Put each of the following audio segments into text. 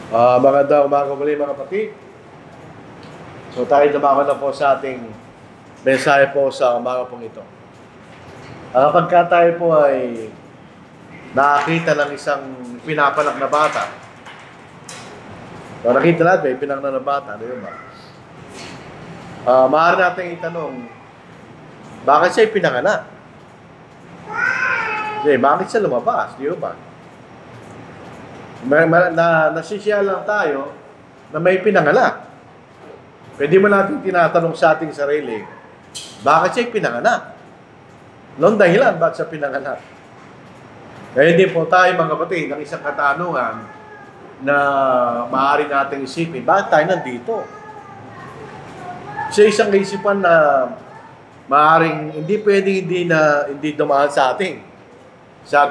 Magandang umaga muli mga kapatid. So tayo dumako na po sa ating mensahe po sa umaga pong ito. Pagka tayo po ay nakakita ng isang pinapanak na bata. So nakita natin may pinapanak na bata, di ba? Maaari natin itanong, bakit siya pinanganak? Bakit siya lumabas, di ba? Nasisiya lang tayo na may pinanganak. Pwede mo natin tinatanong sa ating sarili, bakit siya pinanganak? Noong dahilan, bakit siya pinanganak? Kaya hindi po tayo mga kapatid ng isang katanungan na maaari nating isipin, bakit tayo nandito? Sa isang kaisipan na maaaring hindi pwedeng hindi dumaan sa ating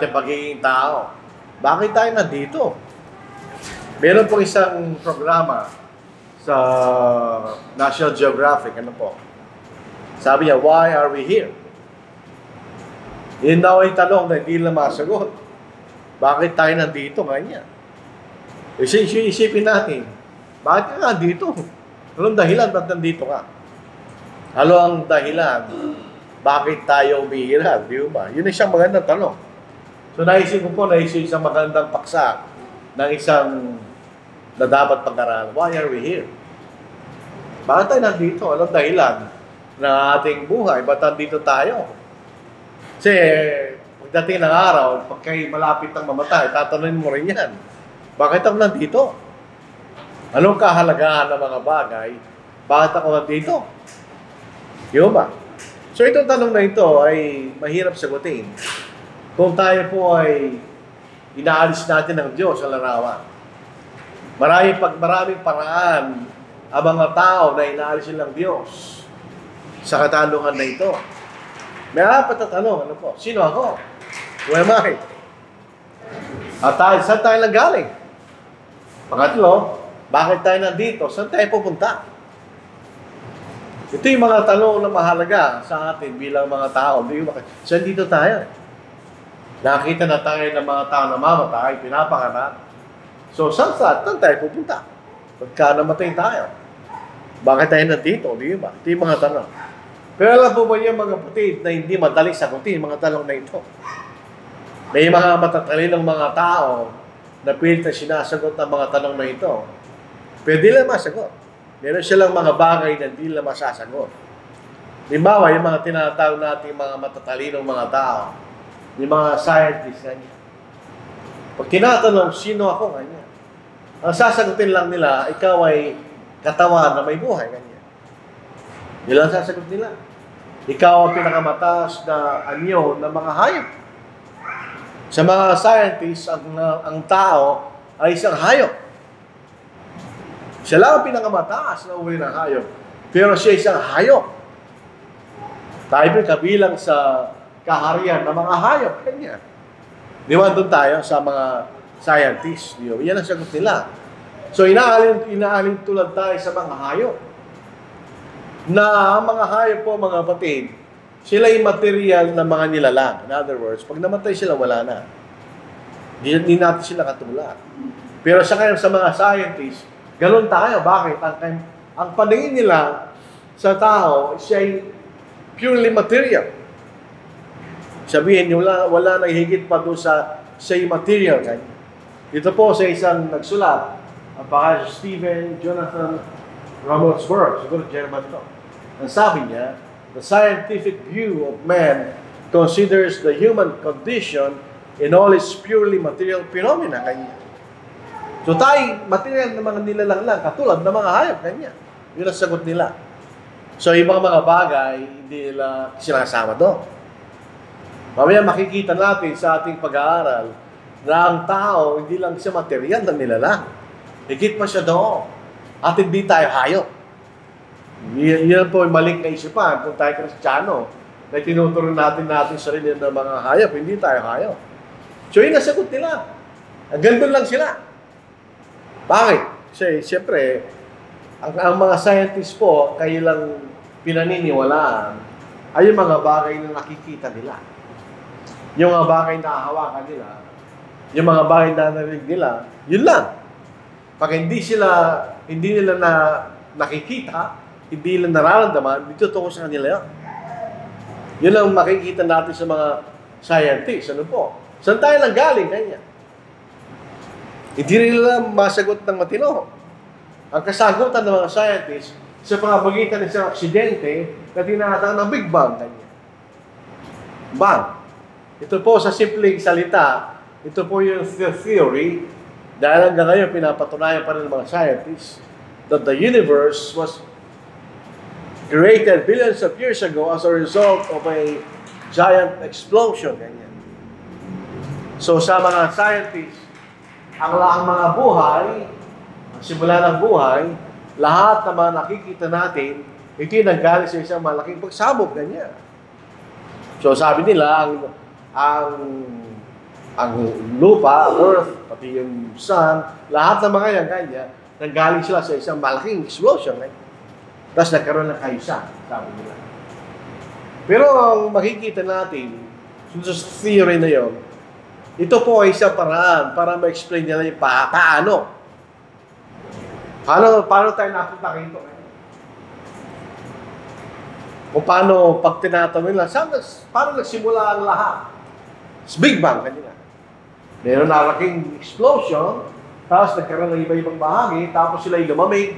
pagiging tao. Bakit tayo nandito? Meron pong isang programa sa National Geographic, ano po? Sabi niya, why are we here? Yun daw ay tanong na hindi na masagot. Bakit tayo nandito ngayon? Isipin natin, bakit ka nandito? Anong dahilan ba't nandito ka? Ano ang dahilan? Bakit tayo umihirap? Di ba? Yun ay isang magandang tanong. So naisip ko po, isang magandang paksa ng isang na dapat pag-aralan. Why are we here? Bakit tayo nandito? Anong dahilan ng ating buhay? Ba't nandito tayo? Kasi pagdating ng araw, pag kayo malapit ng mamatay, tatanungin mo rin yan. Bakit ako nandito? Anong kahalagahan ng mga bagay? Bakit ako nandito? Yun ba? So itong tanong na ito ay mahirap sagutin. Kung tayo po ay inaalis natin ng Diyos sa larawan. Maraming paraan ang mga tao na inaalis ng Diyos sa katanungan na ito. May apat na tanong, ano po? Sino ako? Who am I? At saan tayo nanggaling? Pangatlo, bakit tayo nandito? Saan tayo pupunta? Ito yung mga tanong na mahalaga sa atin bilang mga tao. Saan dito tayo? Nakita na tayo ng mga tao na mamatay, pinapanganak. So, saan tayo pupunta? Pagka namatay tayo. Bakit tayo nandito? Di ba? Ito yung mga tanong. Pero alam po ba yung mga kapatid na hindi madaling sagutin mga tanong na ito? May mga matatalinong mga tao na pilit na sinasagot ng mga tanong na ito. Pero di lang masagot. Meron silang mga bagay na di lang masasagot. Limbawa, yung mga tinatawag natin mga matatalinong mga tao, yung mga scientists kanya. Pag tinatanong, sino ako kanya? Ang sasagutin lang nila, ikaw ay katawan na may buhay kanya. Yun lang sasagot nila. Ikaw ang pinakamataas na anyo ng mga hayop. Sa mga scientists, ang tao ay isang hayop. Siya lang ang pinakamataas na uri ng hayop. Pero siya isang hayop. Tayo kabilang sa kaharian ng mga hayop. Kanya. Di ba doon tayo sa mga scientists? Yan ang sagot nila. So, inaalin tulad tayo sa mga hayop. Na ang mga hayop po, mga kapatid, sila yung material ng mga nilalang. In other words, pag namatay sila, wala na. Hindi natin sila katulad. Pero sa mga scientists, ganun tayo. Bakit? Ang paningin nila sa tao, siya ay purely material. Sabihin nyo, wala nang higit pa doon sa material. Dito po sa isang nagsulat, ang pangalan Stephen Jonathan Ramosberg, siguro German to. Ang sabi niya, the scientific view of man considers the human condition in all its purely material phenomena. Kanya. So tayo, material na mga nilalang lang, katulad ng mga hayop. Kanya. Yun ang sagot nila. So ibang mga bagay, hindi nila sinasama doon. Mamaya makikita natin sa ating pag-aaral na ang tao, hindi lang siya material na nilalang. Higit pa siya doon. At hindi tayo hayop. Yan po yung maling kaisipan kung tayo Kristiyano na tinuturo natin sarili ng mga hayop. Hindi tayo hayop. So yun nasagot nila. Hanggang doon lang sila. Bakit? Kasi siyempre, ang mga scientists po, kayo lang pinaniniwalaan ay yung mga bagay na nakikita nila. Yung mga bagay na hahawakan nila, yung mga bagay na narinig nila, yun lang. Pag hindi nila nakikita, hindi nila nararamdaman, dito tungo sa kanila yan. Yun ang makikita natin sa mga scientists. Ano po? Saan tayo nanggaling? Kanya. Hindi nila masagot ng matino. Ang kasagutan ng mga scientists sa pamamagitan ng isang aksidente na tinatawag ng Big Bang. Kanya. Bang. Ito po sa simpleng salita, ito po yung theory dahil hanggang ngayon pinapatunayan pa rin ng mga scientists that the universe was created billions of years ago as a result of a giant explosion. Ganyan. So sa mga scientists, ang mga buhay, ang simula ng buhay, lahat ng mga nakikita natin, ito yung nanggaling sa isang malaking pagsabog. Ganyan. So sabi nila, ang lupa, earth, pati yung sun, lahat ng mga yan, kanya, nanggaling sila sa isang malaking explosion. Tapos nagkaroon ng kaisa, sabi nila. Pero ang makikita natin, sa theory na yon, ito po ay isang paraan para ma-explain nila yung paano. Paano tayo napunta rito? O paano pag tinatanong nila, paano nagsimula ang lahat? It's Big Bang kanina. Meron na laking explosion, tapos nagkaroon ng iba-ibang bahagi, tapos sila lumamig.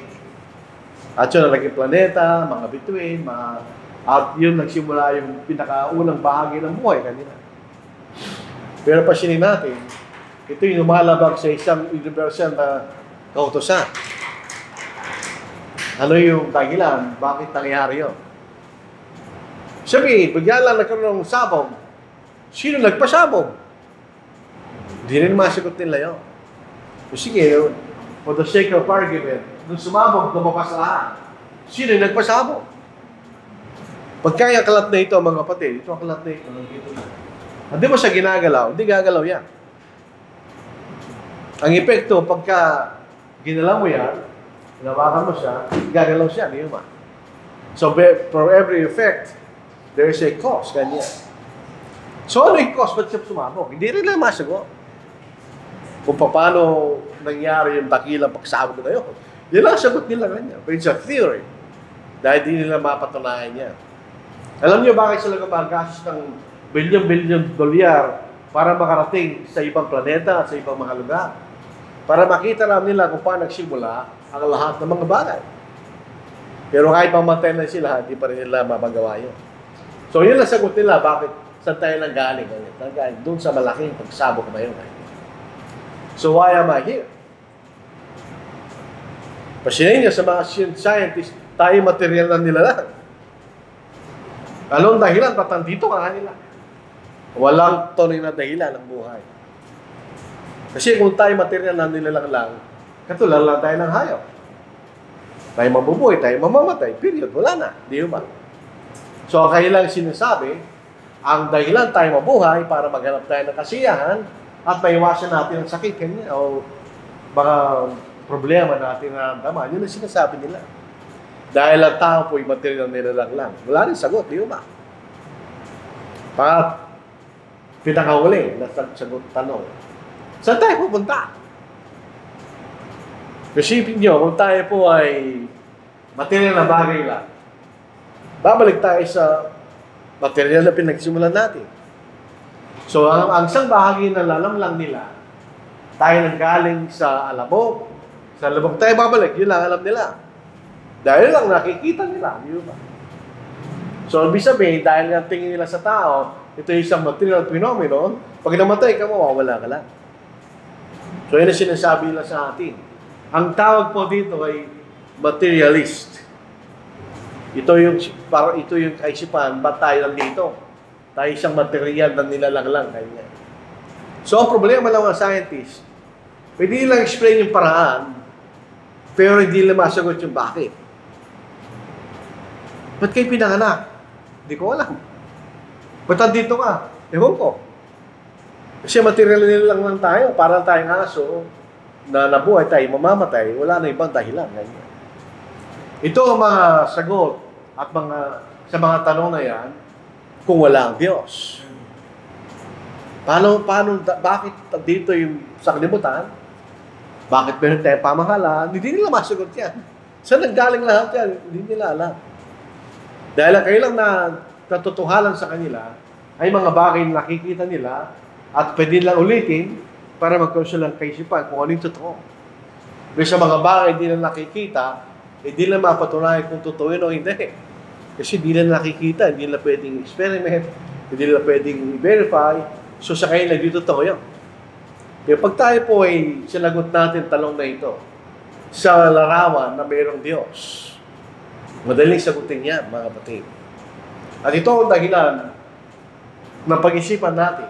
At yun, naging planeta, mga bituin, at yun nagsimula yung pinakaunang bahagi ng buhay kanina. Pero pasinin natin, ito yung lumalabag sa isang universal na kautosan. Ano yung dahilan? Bakit nangyari yun? Sabi, bigla lang nagkaroon ng sabog. Sino nagpasabog? Hindi rin masagot nila yun. Sige, for the sake of argument, nung sumabog, lumabas lahat. Sino yung nagpasabog? Pagka yung kalat na ito, mga kapatid, ito ang kalat na ito. Hindi mo siya ginagalaw, hindi gagalaw yan. Ang epekto, pagka ginalaw mo yan, hinawakan mo siya, gagalaw siya, di ba? So, for every effect, there is a cause, ganyan. So, ano yung cause? Ba't siya sumabog? Hindi rin lang masagot. Kung paano nangyari yung dakilang pagsabog na yun. Yan lang sagot nila ganyan. But it's a theory. Dahil di nila mapatunayan yan. Alam niyo bakit sila gumagastos ng bilyon-bilyon dolyar para makarating sa ibang planeta at sa ibang mga lugar? Para makita lang nila kung paano nagsimula ang lahat ng mga bagay. Pero kahit mamatay na sila, hindi pa rin nila mapagawa yun. So yun lang sagot nila, bakit saan tayo nanggaling? Doon sa malaking pagsabog na yun. So why am I here? Pasinin niya sa mga scientists, tayo material na nila lang. Anong dahilan? Ba't nandito ka kanila? Walang tunay na dahilan ng buhay. Kasi kung tayo material na nila lang, katulad lang tayo ng hayop. Tayo mabubuhay, tayo mamamatay. Period. Wala na. Di ba? So, kailang sinasabi, ang dahilan tayo mabuhay para maghanap tayo ng kasiyahan at maiwasan natin ang sakit kanya o baka problema natin na naman. Yun ang sinasabi nila. Dahil ang tao po'y material nila lang. Wala rin sagot, di ba? Pinakahuli na sagot tanong. Saan tayo pupunta? Isipin nyo, kung tayo po ay material na bagay lang, babalik tayo sa material na pinagsimulan natin. So, ang isang bahagi na lalamlang nila, tayo nanggaling sa alabog. Sa alabog tayo babalik, yun lang alam nila. Dahil lang nakikita nila, di ba? So, ibig sabihin, dahil ang tingin nila sa tao, ito yung isang material phenomenon, pag namatay ka, mawawala ka lang. So, yun ang sinasabi nila sa atin. Ang tawag po dito ay materialist. Ito yung kaisipan, ba't tayo lang dito? Tayo isang material na nilalang lang. So, ang problema ng mga scientists, pwede nilang explain yung paraan, pero hindi nila masagot yung bakit. Ba't kayo pinanganak? Hindi ko alam. Ba't nandito ka? Ewan ko. Kasi material nila lang tayo, parang tayong aso, na nabuhay tayo, mamamatay, wala na ibang dahilan. Ganyan. Ito ang mga sagot at sa mga tanong na yan, kung wala ang Diyos. Bakit dito yung sa kalibutan? Bakit meron tayong pamahalaan? Hindi nila masagot yan. Saan nanggaling lahat yan? Hindi nila alam. Dahil ang kailang natutuhalan sa kanila ay mga bagay na nakikita nila at pwede nilang ulitin para magkaroon sila ng kaisipan kung ano yung totoo. Pero sa mga bagay hindi nila nakikita, hindi nila mapatunayan kung totoo yun o hindi. Kasi hindi nila nakikita, hindi nila pwedeng experiment, hindi nila pwedeng verify. So sa kanila, hindi totoo yun. Kaya pag tayo po ay sinagot natin talong na ito sa larawan na mayroong Diyos, madaling sagutin yan, mga kapatid. At ito ang dahilan ng pag-isipan natin.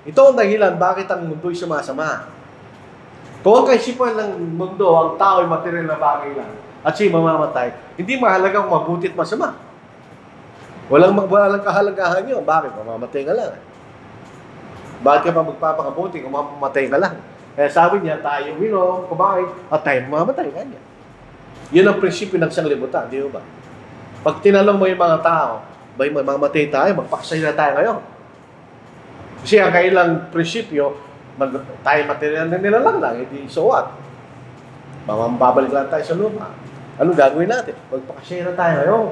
Ito ang dahilan bakit ang mundo'y sumasama. Kung ang kaisipan ng mundo, ang tao ay material na bagay lang, at siya mamamatay, hindi mahalagang mabuti at masama. Walang kahalagahan yun. Bakit? Mamamatay ka lang. Bakit ka pa magpapakabuti kung mamamatay ka lang? Kaya sabi niya, tayo minom, kumain, at tayo mamamatay. Kanya. Yun ang prinsipyo ng sanglibutan, di ba? Pag tinanong mo yung mga tao, ba mamamatay tayo, magpakasay na tayo ngayon. Kasi ang kailang prinsipyo, tayo material na nila lang, hindi so what? Babalik lang tayo sa lupa. Anong gagawin natin? Magpakasay na tayo ngayon.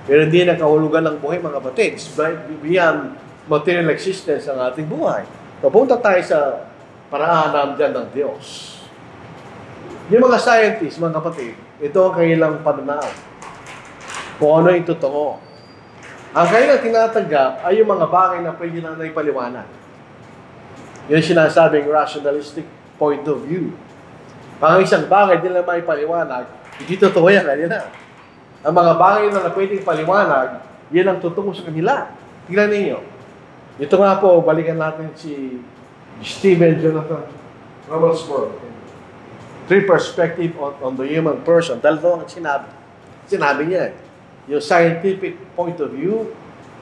Pero hindi na kahulugan ng buhay, mga kapatid. Beyond material existence ang ating buhay. Papunta tayo sa paraan dyan ng Diyos. Yung mga scientists, mga kapatid, ito ang kailang pananaw. Kung ano yung totoo. Ang kailang tinatanggap ay yung mga bagay na pwede na naipaliwanag. Yung sinasabing rationalistic point of view. Pang isang bagay, di lang maipaliwanag, hindi totoo yan kanila. Ang mga bagay na pwedeng paliwanag, yan ang totoo sa kanila. Tingnan ninyo. Ito nga po, balikan natin si Stephen Jonathan Ravensburg. Three perspective on the human person. Dalawa ang sinabi niya. Yung scientific point of view,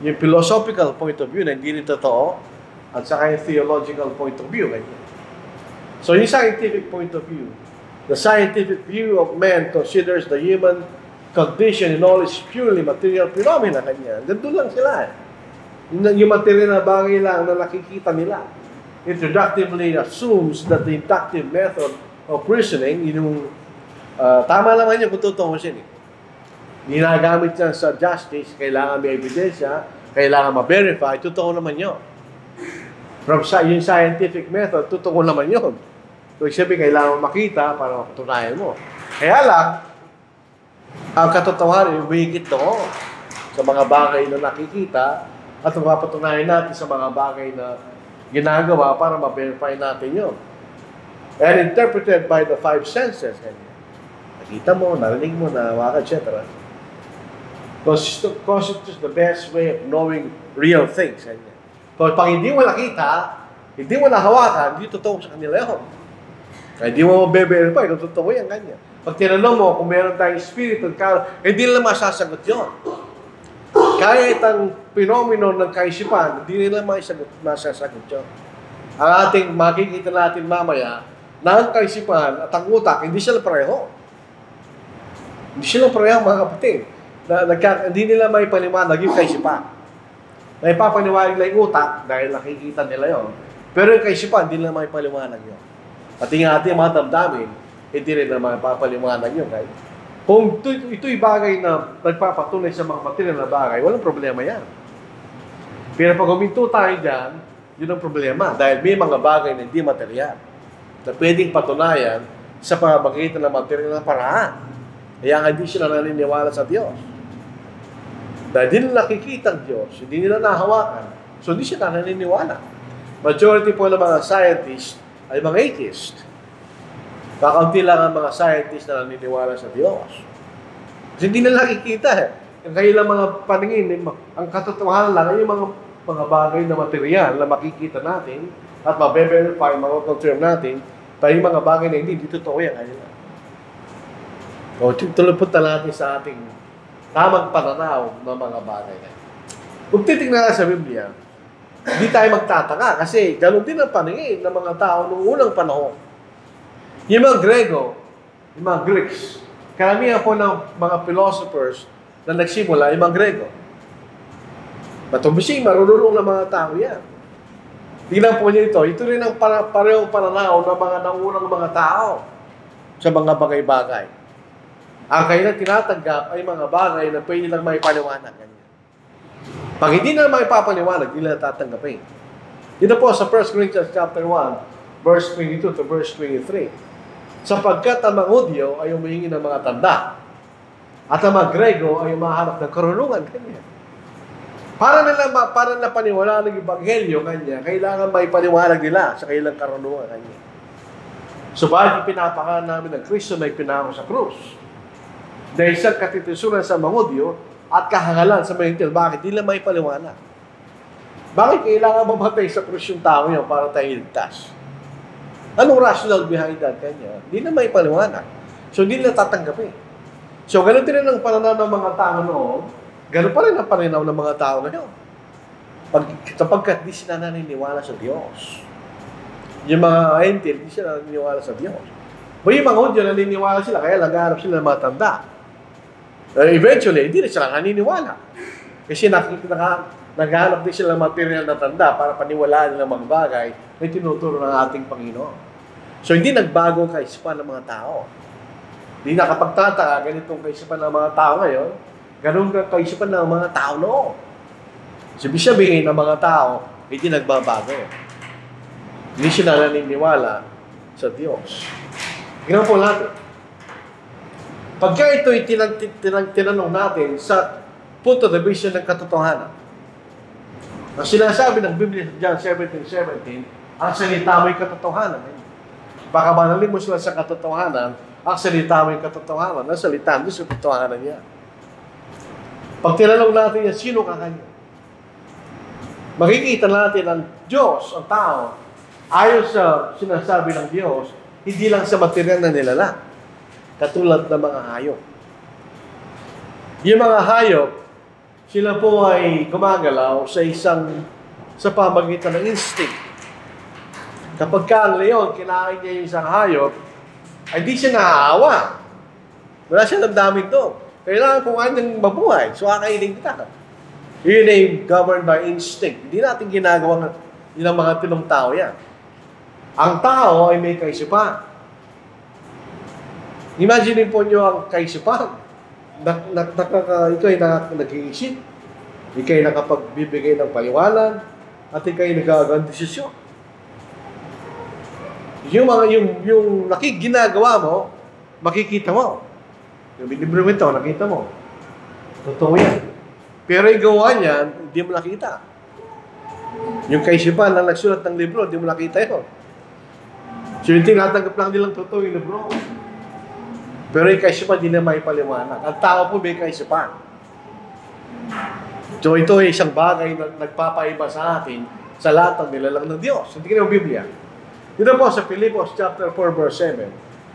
yung philosophical point of view na hindi rin totoo, at saka yung theological point of view. So yung scientific point of view, the scientific view of man considers the human condition in all its purely material phenomena kanya. Gandun lang sila. Yung material na bagay lang na nakikita nila. Introductively assumes that the inductive method of reasoning, tama naman yun kung totoo siya. Ginagamit yan sa justice, kailangan may ebidensya, kailangan ma-verify, totoo naman yun. From yung scientific method, totoo naman yun. So, sabi, kailangan makita para mapatunayan mo. Kaya lang, ang katotohanan, yung higit doon sa mga bagay na nakikita at mapatunayan natin sa mga bagay na ginagawa para ma-verify natin yun. And interpreted by the five senses. Nakita mo, narinig mo, nawakan, etc. Constitutes the best way of knowing real things. So, pag hindi mo nakita, hindi mo nahawakan, hindi totoo sa kanila yun. Kaya hindi mo mabe-verify kung totoo yan, kanya. Pag tinanong mo kung meron tayong spirit, hindi nila masasagot yun. Kahit ang pinomeno ng kaisipan, hindi nila masasagot yun. Ang ating makikita natin mamaya, na ang kaisipan at ang utak, hindi sila pareho. Hindi sila pareho, mga kapatid. Hindi nila may paliwanag yung kaisipan. Naipapaniwanag nila yung utak dahil nakikita nila yon. Pero yung kaisipan, hindi nila may paliwanag yun. At yung ating mga damdamin, hindi rin naman papaliwanag yun. Right? Kung ito'y bagay na nagpapatunay sa mga material na bagay, walang problema yan. Pero pag huminto tayo dyan, yun ang problema. Dahil may mga bagay na hindi material na pwedeng patunayan sa pamamagitan ng material na paraan. Kaya hindi sila naniniwala sa Diyos. Dahil hindi nila nakikita ang Diyos, hindi nila nahawakan, so hindi sila naniniwala. Majority po ng mga scientists ay mga atheist. Kakaunti lang ang mga scientists na naniniwala sa Diyos. Kasi hindi nila nakikita eh. Yung kailang mga paningin, ang katotohanan lang ay yung mga bagay na material na makikita natin at mabe-verify, mabe-confirm natin, pero yung mga bagay na hindi totoo yan kanila. O, tuloy punta natin sa ating tamang pananaw ng mga bagay na. Kung titignan na sa Biblia, hindi tayo magtataka kasi ganoon din ang paningin ng mga tao noong unang panahon. Yung mga Grego, yung mga Greeks, karamihan po ng mga philosophers na nagsimula, yung mga Grego. Matumbising, marunong ng mga tao yan. Tingnan po niyo ito. Ito rin ang parehong pananaw ng mga naunang mga tao sa mga bagay-bagay. Ang kanilang tinatanggap ay mga bagay na pwede lang may paliwanag. Pag hindi na may papaliwanag, hindi na tatanggapin. Dito po sa 1 Corinthians chapter 1, verse 22 to verse 23. Sapagkat ang mga Hudyo ay humihingi ng mga tanda, at ang mga Grego ay umahanap ng karunungan. Kanya. Para na paniwala ng Ebanghelyo kanya, kailangan may paliwanag nila sa kailang karunungan kanya. Subalit pinapakanan namin ng Kristo na ipinako sa krus. Dahil sa katitisuran sa mga Hudyo at kahangalan sa mga Hintil, bakit? Di lang may paliwanag. Bakit kailangan mamatay sa krus yung tao niya para tayo iligtas? Anong rational behind that kanya? Di na may paliwanag. So, di na tatanggapin. So, ganun din ang pananaw ng mga tao noon, ganun pa rin ang pananaw ng mga tao ngayon. Sapagkat di sila naniniwala sa Diyos. Yung mga Hintil, di sila naniniwala sa Diyos. O yung mga Hudyo, naniniwala sila, kaya naghahanap sila ng mga tanda. Eventually, hindi na sila naniniwala. Kasi naghahanap din sila ng material na tanda para paniwalaan ng mga bagay na tinuturo ng ating Panginoon. So, hindi nagbago ang kaisipan ng mga tao. Hindi nakapagtataka, ganitong kaisipan ng mga tao ngayon, ganun ang kaisipan ng mga tao noon. Sabihin ng mga tao, hindi nagbabago. Hindi sila naniniwala sa Diyos. Ginawa po natin. Pagka ito'y tinanong natin sa punto de vista ng katotohanan, ang sinasabi ng Biblia sa John 17:17, ang salita mo'y katotohanan. Baka manalin mo sila sa katotohanan, ang salita mo'y katotohanan. Ang salita mo sa katotohanan niya. Pag tinanong natin yan, sino ka kanya? Makikita natin ang Diyos, ang tao, ayon sa sinasabi ng Diyos, hindi lang sa material na nilala. Katulad ng mga hayop. Yung mga hayop, sila po ay gumagalaw sa pamagitan ng instinct. Kapag ka ang leon, kinain niya yung isang hayop, ay di siya naaawa. Wala siya damdamin doon. Kailangan kung kanyang mabuhay, so kakainin kita. Yun ay governed by instinct. Hindi natin ginagawa ng mga tinong tao yan. Ang tao ay may kaisipan. Imagine po nyo ang kaisipan. Ikaw ay nag-iisip. Ikaw ay nakapagbibigay ng paliwanag. At ikaw ay nagagawang desisyon. Yung ginagawa mo, makikita mo. Yung libro ito, nakita mo. Totoo yan. Pero yung gawa niyan, hindi mo nakita. Yung kaisipan na nagsulat ng libro, hindi mo nakita yun. So yung tinatanggap lang nilang totoo yung libro. Pero yung kaisipan, hindi na may paliwanag. Ang tao po may kaisipan. So ito ay isang bagay na nagpapaiba sa atin sa lahat ng nilalang ng Diyos. Hindi ka yung Biblia. Dito po sa Filipos chapter 4 verse 7.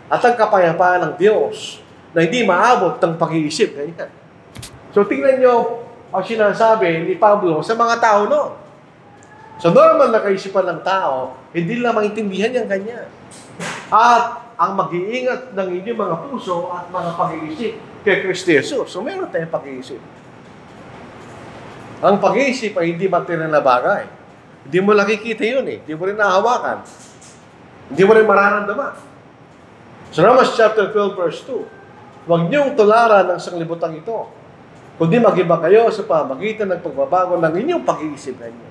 At ang kapayapaan ng Diyos na hindi maabot ng pag-iisip. Ganyan. So tingnan nyo ang sinasabi ni Pablo sa mga tao noon. Sa normal na kaisipan ng tao, hindi lang maintindihan yung kanya. At ang mag-iingat ng inyong mga puso at mga pag-iisip kay Kristo Jesus. So meron tayong pag-iisip. Ang pag-iisip ay hindi material na bagay. Hindi mo nakikita yun eh. Hindi mo rin nahawakan. Hindi mo rin mararamdaman. Sa Romans chapter 12 verse 2, huwag niyong tularan ang sanglibutang ito, kundi mag-iba kayo sa pamagitan ng pagbabago ng inyong pag-iisip ninyo,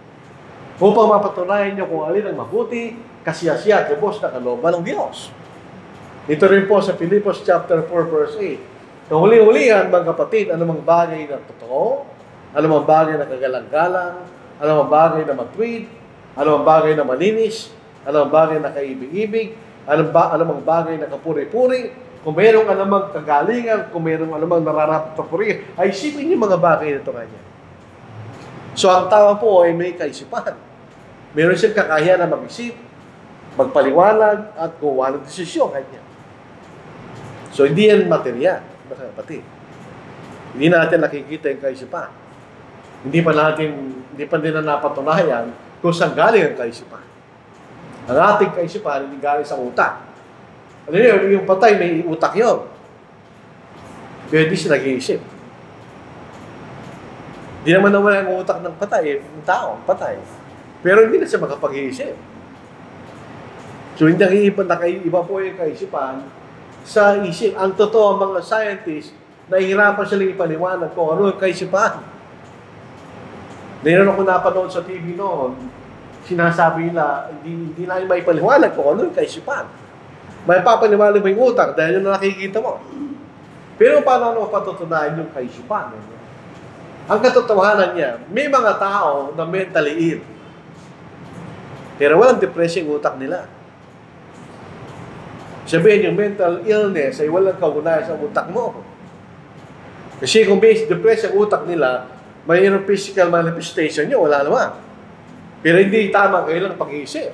upang mapatunayan niyo kung alin ang mabuti, kasiyasiya at lubos na kalooban ng Diyos. Ito rin po sa Filipos chapter 4 verse 8. Kahuli-hulihan, mga kapatid, anumang bagay na totoo, anumang bagay na kagalang-galang, anumang bagay na matwid, anumang bagay na malinis, anumang bagay na kaibig-ibig, anumang bagay na kapuri-puri, kung mayroong anumang kagalingan, kung mayroong anumang nararapat na puri, ay isipin yung mga bagay na ito kanya. So ang tao po ay may kaisipan. Meron siyang kakayahan na mag-isip, magpaliwanag, at gumawa ng desisyon kanya. So, hindi yan material, mga kapatid. Hindi natin nakikita yung kaisipan. Hindi pa din na napatunayan kung saan galing ang kaisipan. Ang ating kaisipan, hindi galing sa utak. Ano yun? Yung patay, may utak yun. Pero hindi siya nag-iisip. Hindi naman nawala ang utak ng patay, yung tao, patay. Pero hindi na siya makapag-iisip. So, hindi iba po yung kaisipan sa isip. Ang totoo, mga scientists, nahihirapan silang ipaliwanag kung ano yung kaisipan. Meron ako napanood sa TV noon, sinasabi nila, hindi na yung maipaliwanag kung ano yung kaisipan. May papaliwanag mo yung utak dahil yun na nakikita mo. Pero paano patutunayan yung kaisipan? Ang katotohanan niya, may mga tao na mentally ill. Pero walang depression yung utak nila. Sabihin yung mental illness ay walang kaugnay sa utak mo. Kasi kung based depressed ang utak nila, mayroong physical manifestation nyo, wala naman. Pero hindi tama kailang pag-iisip.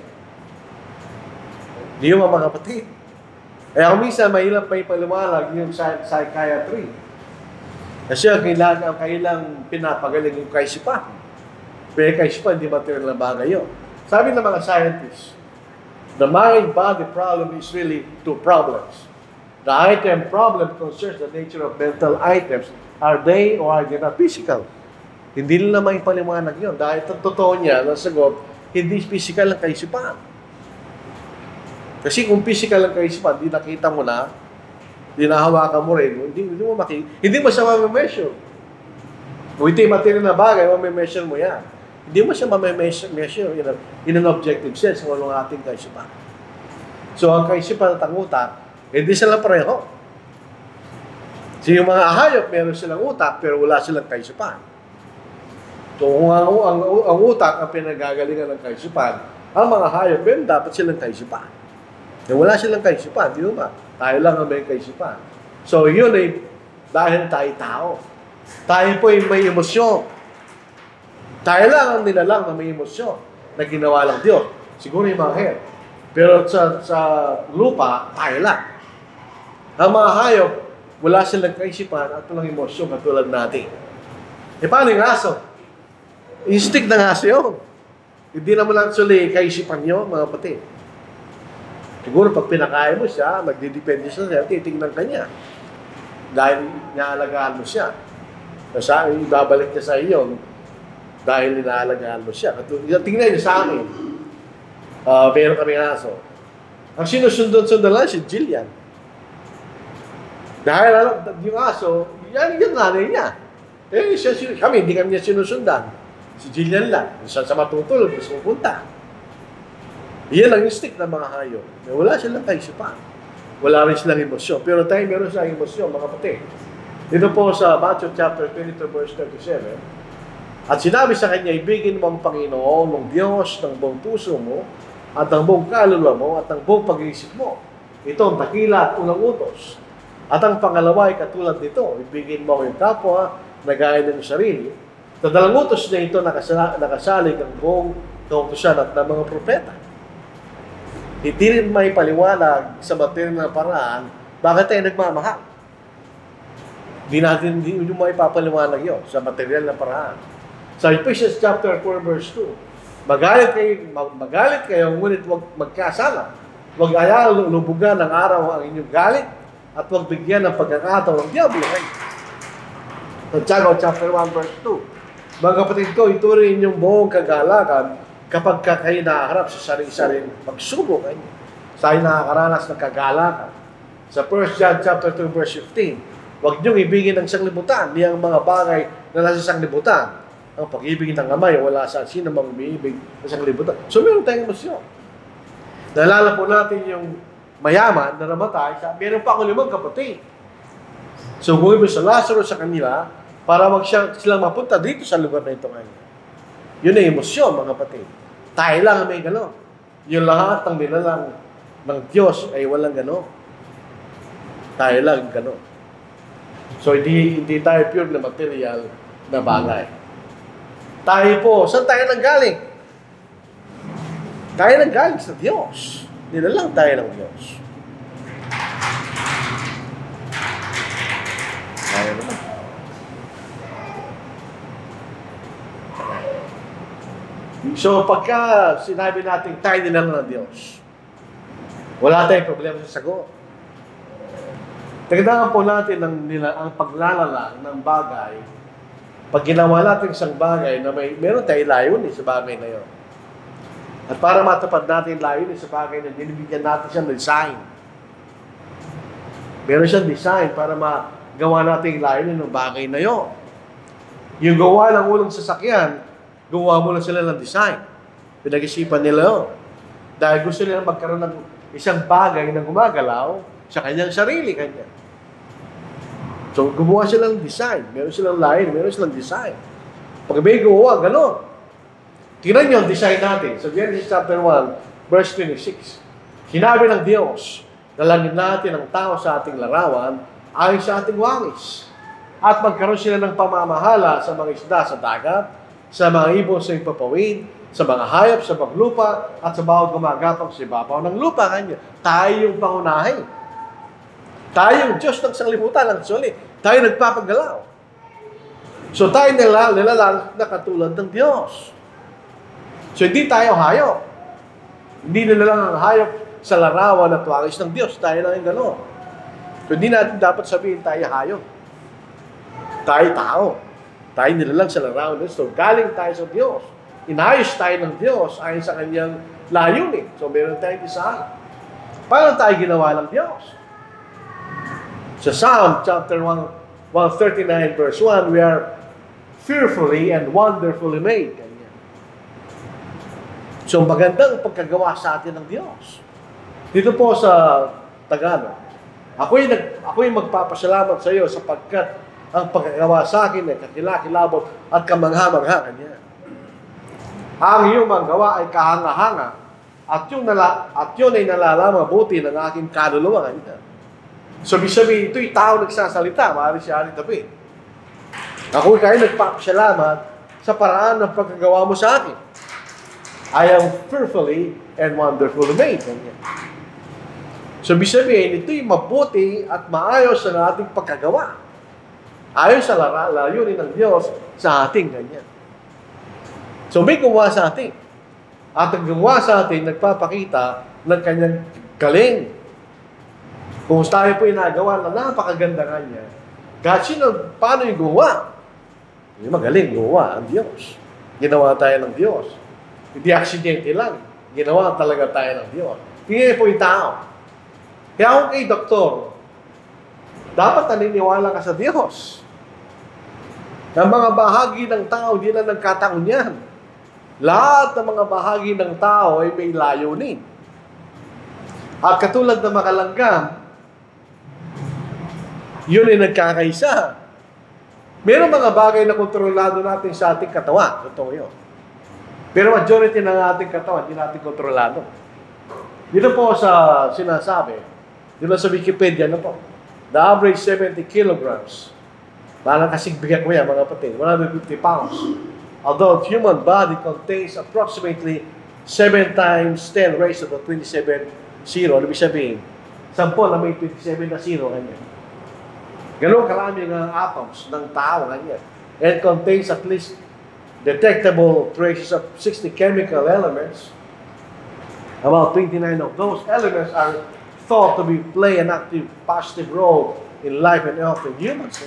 Hindi yung mga kapatid. Kaya kung minsan mahirap pa ipaliwalag yung psychiatry. Kasi ang kailang pinapagaling yung kaisipan. Pero kaisipan, hindi material na bagay yun. Sabi ng mga scientists, the mind-body problem is really two problems. The item problem concerns the nature of mental items. Are they or are they not physical? Hindi nila may paliwanag yun. Dahil totoo niya, nasagot, hindi physical ang kaisipan. Kasi kung physical ang kaisipan, hindi nakita mo na, hindi nahawakan mo rin, hindi mo siya ma-measure. Kung ito yung material na bagay, ma-measure mo yan. Hindi mo siya ma-measure in an objective sense kung anong ating kaisipan. So, ang kaisipan at ang utak, hindi sila pareho. So, yung mga hayop, meron silang utak, pero wala silang kaisipan. So, kung ang utak ang pinagagalingan ng kaisipan, ang mga hayop, meron dapat silang kaisipan. Kung wala silang kaisipan, di ba? Tayo lang ang may kaisipan. So, yun ay dahil tayo tao. Tayo po ay may emosyon. Tayo lang ang nilalang na may emosyon na ginawa lang Diyos. Siguro yung mga hair. Pero sa lupa, tayo lang. Ang mga hayop, wala silang kaisipan at walang emosyon katulad natin. E paano yung aso? Instinct ng aso yun. Hindi naman actually kaisipan nyo, mga kapatid. Siguro pag pinakain mo siya, magdidepende siya sa'yo, titignan ka niya. Dahil inaalagaan mo siya. Kasi babalik niya sa iyo dahil inaalagaan mo siya. Tingnan niyo sa amin. Meron kami aso. Ang sinusundan-sundan lang si Jillian. Dahil yung aso, yan nanay niya. Kami, hindi kami niya sinusundan. Si Jillian lang. Sa matutulog, gusto pupunta. Yan ang instinct ng mga hayop. Wala silang kaisipan. Wala rin silang emosyon. Pero tayo meron silang emosyon, mga kapatid. Dito po sa Matthew chapter 22, verse 37, at sinabi sa kanya, ibigin mo ang Panginoon, ng Diyos, ng buong puso mo, at ng buong kaluluwa mo, at ng buong pag-iisip mo. Ito ang dakila at unang utos. At ang pangalawa ay katulad nito, ibigin mo ang kapwa, na gaya ng sarili. Sa dalang utos na ito, nakasalig ang buong kautusan at ng mga propeta. Hindi rin may paliwanag sa material na paraan, bakit tayo nagmamahal? Hindi mo maipapaliwanag yun sa material na paraan. Sa Ephesians chapter 4, verse 2, magalit kayo, ngunit huwag magkasala. Huwag ayaw lubugan ng araw ang inyong galit at huwag bigyan ng pagkakataon ng Diablo. Sa Tiago chapter 1, verse 2, mga kapatid ko, ituloy inyong buong kagalakan kapag kayo nakaharap sa sarili-sarili pagsubok kayo. Tayo nakakaranas ng kagalakan. Sa 1 John chapter 2, verse 15, huwag niyong ibigin ng sanglibutan, di ang mga bagay na nasa sanglibutan. Ang pag-ibig ng Ama, wala sa sino mang umiibig ng sanglibutan. So, meron tayong emosyon. Naalala po natin yung mayaman na namatay, meron pa ako 5 kapatid. So, kung sa Lazarus sa kanila, para silang mapunta dito sa lugar na ito ngayon. Yun ay emosyon, mga kapatid. Tayo lang ang may gano'n. Yung lahat ng nilalang ng Diyos ay walang gano'n. Tayo lang gano'n. So, hindi tayo pure na material na bagay. Tayo po, saan tayo nanggaling? Tayo nanggaling sa Diyos. Nilalang tayo ng Diyos. Tayo naman. So, pagka sinabi natin tayo nilalang ng Diyos, wala tayong problema sa sagot. Tagdagan po natin ang paglalalang ng bagay. Pag ginawa natin isang bagay na meron tayo layunin sa bagay na yun. At para matupad natin layunin sa bagay na dinibigyan natin siya ng design. Meron siyang design para magawa natin yung layunin ng bagay na yon. Yung gawa ng unang sasakyan, gawa mo lang sila ng design. Pinag-isipan nila yun. Dahil gusto nila magkaroon ng isang bagay na gumagalaw sa kanyang sarili kanya. So, gumawa sila ng design. Meron silang line, meron silang design. Pag may gumawa, gano'n. Tingnan niyo ang design natin. Sa Genesis chapter 1, verse 26. Sinabi ng Diyos, lalangin natin ang tao sa ating larawan ayon sa ating wangis. At magkaroon sila ng pamamahala sa mga isda sa dagat, sa mga ibon sa ipapawid, sa mga hayop sa paglupa, at sa bawat gumagapang sa ibabaw ng lupa. Kanya. Tayo yung pangunahin. Tayo yung Diyos ng sanglibutan. Actually, tayo nagpapagalaw. So tayo nilalang na katulad ng Diyos. So hindi tayo hayop. Hindi nila lang ang hayop sa larawan at wangis ng Diyos. Tayo lang yung gano'n. So hindi natin dapat sabihin tayo hayop. Tayo tao. Tayo nilalang sa larawan ng Diyos. So galing tayo sa Diyos. Inayos tayo ng Diyos ayon sa kanyang layunin. So meron tayong design. Paano tayo ginawa ng Diyos? Sa Psalm chapter 139 verse 1, we are fearfully and wonderfully made. So magandang pagkagawa sa atin ng Diyos. Dito po sa Tagalog, ako'y magpapasalamat sa iyo sapagkat ang pagkagawa sa akin ay kakilakilabot at kamangha-mangha kanya. Ang iyong manggawa ay kahanga-hanga at yun ay nalalaman mabuti ng aking kaluluwa kanya. So, sabihin, ito'y tao nagsasalita, maaari siya tabi. Ako kayo nagpapasalamat sa paraan ng pagkagawa mo sa akin. I am fearfully and wonderfully made. So, sabihin, ito'y mabuti at maayos sa ating pagkagawa. Ayon sa layunin ng Diyos sa ating ganyan. So, may gawa sa atin. At ang gawa sa atin, nagpapakita ng kanyang galing. Kung tayo po inagawa na napakaganda nga niya, kahit sino, paano yung gawa? Yung magaling, gawa ang Diyos. Ginawa tayo ng Diyos. Hindi aksidente lang. Ginawa talaga tayo ng Diyos. Tingnan po yung tao. Kaya kung kay doktor, dapat naniniwala ka sa Diyos. Ang mga bahagi ng tao, di na nagkataon yan. Lahat ng mga bahagi ng tao ay may layunin. At katulad ng makalanggam, yun ay nagkakaisa. Meron mga bagay na kontrolado natin sa ating katawan. Totoo yun. Pero majority ng ating katawan, hindi natin kontrolado. Dito po sa sinasabi, dito sa Wikipedia, ano po? The average 70 kilograms. Parang kasing bigat mo yan, mga kapatid. 150 pounds. Although the human body contains approximately 7 times 10 raised to the 27 zero. Ano ibig sabihin? 10 na may 27 na zero. Ganyan. Ganun karami ng atoms ng tao. Ganyan. And contains at least detectable traces of 60 chemical elements. About 29 of those elements are thought to play an active, positive role in life and health in humans.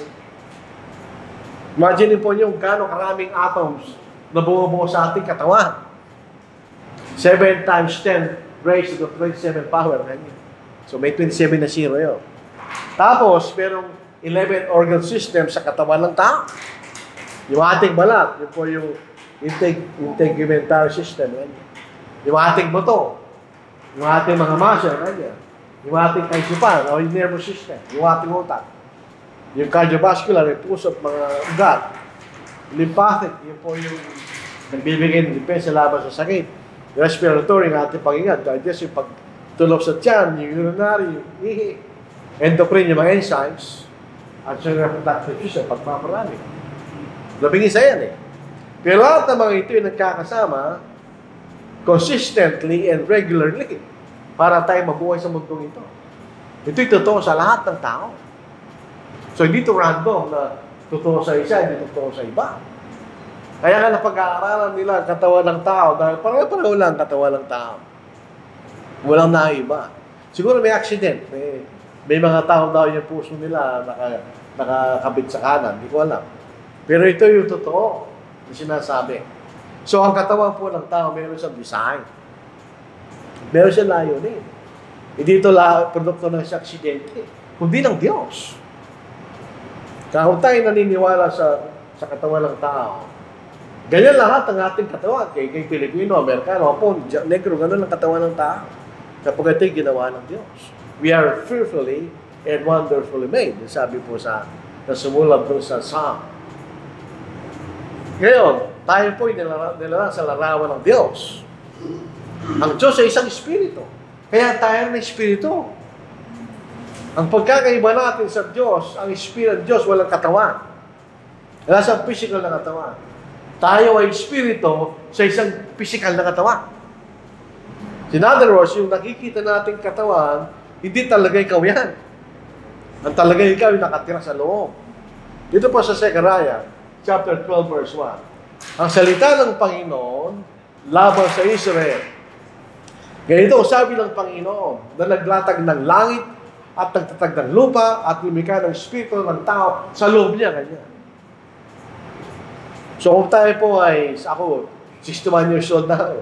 Imagine po niyo gano'ng karaming atoms na bumubuo sa ating katawan. 7 times 10 raised to the 27 power. So may 27 na zero yun. Tapos, merong 11 organ system sa katawan ng tao. Yung ating balat, yun po yung integumentary system. Yung ating buto, yung ating mga muscle, yung ating kaisipan, o yung nervous system, yung ating utak. Yung cardiovascular, yung puso at mga ugat. Lymphatic, yun po yung nagbibigay ng depensa laban sa sakit. Respiratory, yung ating pag-ingat. Digest, yung pagtulog sa tiyan, yung urinary, yung ihi. Endocrine, yung mga enzymes. At yung reproductive system, pagpaparami. Labing isa yan eh. Pero lahat ng mga ito yung nagkakasama consistently and regularly para tayo mabuhay sa mundong ito. Ito'y totoo sa lahat ng tao. So, hindi ito random na totoo sa isa, hindi totoo sa iba. Kaya nga napag-aaralan nila ang katawan ng tao dahil pareho-pareho lang ang katawan ng tao. Walang naiba. Siguro may accident. May mga tao daw yung puso nila nakakabit sa kanan. Hindi ko alam. Pero ito yung totoo na sinasabi. So, ang katawan po ng tao, mayroon siyang design. Meron siya layunin. Hindi ito produkto ng sa aksidente, kundi ng Diyos. Kaya kung tayo naniniwala sa katawan ng tao, ganyan lahat ang ating katawan. Kay Pilipino, Amerikano, Hapon, Negro, ganun ang katawan ng tao. Kapag ito'y ginawa ng Diyos. We are fearfully and wonderfully made. Sabi po sumulat doon sa Psalm. Ngayon, tayo po'y nilalang sa larawan ng Diyos. Ang Diyos ay isang espiritu. Kaya tayo ng espiritu. Ang pagkakaiba natin sa Diyos, ang espiritu ng Diyos walang katawan. Wala sa physical na katawan. Tayo ay espiritu sa isang physical na katawan. In other words, yung nakikita nating katawan, hindi talaga ikaw yan. Ang talaga ikaw yung nakatira sa loob. Dito po sa Zechariah, chapter 12, verse 1. Ang salita ng Panginoon laban sa Israel. Ganito, sabi ng Panginoon na naglatag ng langit at nagtatag ng lupa at lumikha ng espiritu ng tao sa loob niya. Ganyan. So kung tayo po ay, ako, 61 years old na ako.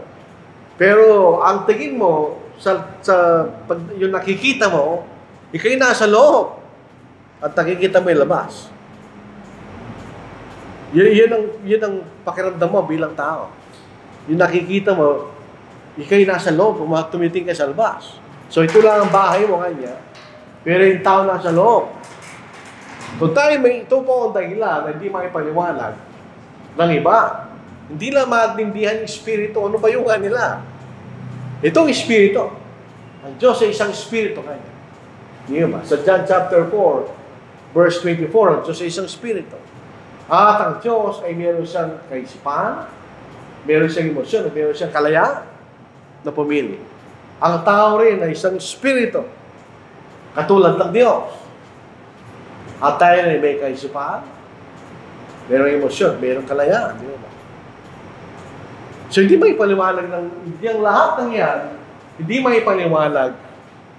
Pero ang tingin mo, yung nakikita mo, ikaw'y nasa loob at nakikita mo yung labas. Yun ang pakiramdam mo bilang tao. Yung nakikita mo, ikaw'y nasa loob, tumiting ka sa labas. So ito lang ang bahay mo kanya, pero yung tao nasa loob. Kung tayo ito po ang dahilan na hindi makipaliwanag ng iba. Hindi lang maintindihan yung espiritu. Ano ba yung nila? Itong espiritu. Ang Diyos ay isang espiritu kanya. Hindi ba? Sa John chapter 4, verse 24, ang Diyos ay isang espiritu. At ang Diyos ay meron siyang kaisipan, meron siyang emosyon, meron siyang kalayaan na pumili. Ang tao rin ay isang espiritu. Katulad ng Diyos. At tayo ay may kaisipan, merong emosyon, merong kalayaan. Di ba? So, hindi may paliwanag hindi ang lahat ng yan, hindi may paliwanag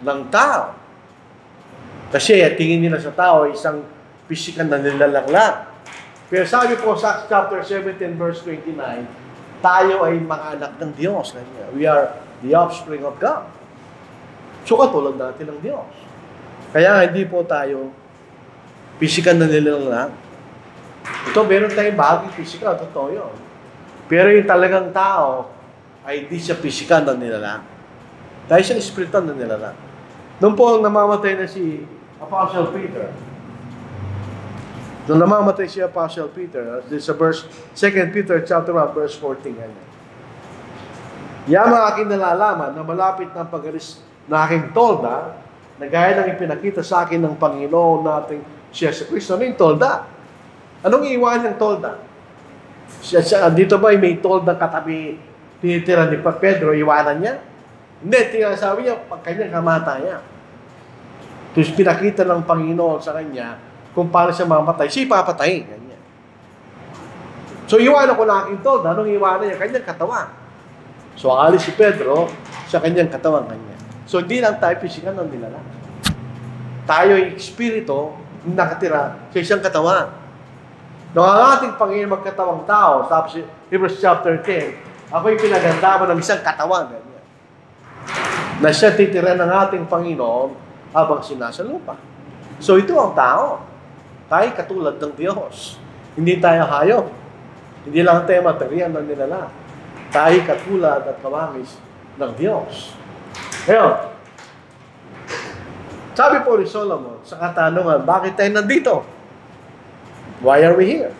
ng tao. Kasi tingin nila sa tao ay isang physical na nilalang lang. Pero sabi po sa chapter 17, verse 29, tayo ay mga anak ng Diyos. We are the offspring of God. So, katulad natin ng Diyos. Kaya hindi po tayo physical na nilalang lang. Ito, meron tayong bagay physical, totoo yun. Pero yung talagang tao ay di siya physical na nilalang. Dahil siya espiritual na nilalang. Noon po ang namamatay na si Apostle Peter. Noong namamatay si Apostle Peter, sa verse 2 Peter chapter 1, verse 14. Yamang aking nalalaman na malapit ng pag-alis na aking tolda, na gaya ng ipinakita sa akin ng Panginoon nating si Jesus Cristo. Ano yung tolda? Anong iiwan niyang tolda? Dito ba may tolda katabi tinitira ni Pedro, iwanan niya? Hindi, sabi niya, pag kanyang kamatayan. Tapos pinakita ng Panginoon sa kanya kung paano siya mamatay. Siya papatayin. Ganyan. So, iwanan ko na aking tolda. Anong iwanan niya? Kanyang katawan. So, alis si Pedro sa kanyang katawan kanya. So, hindi lang tayo physical ng nilala. Tayo ay espiritu nakatira sa isang katawan. Nung ang ating Panginoon magkatawang tao, tapos Hebrews chapter 10, ako'y pinaganda mo ng isang katawan. Ganyan. Na siya titira ng ating Panginoon habang sinasa lupa. So ito ang tao. Tayo katulad ng Diyos. Hindi tayo hayop. Hindi lang tayo material ng nilala. Tayo katulad at kawangis ng Diyos. Ngayon, sabi po ni Solomon sa katanungan, bakit tayo nandito? Why are we here?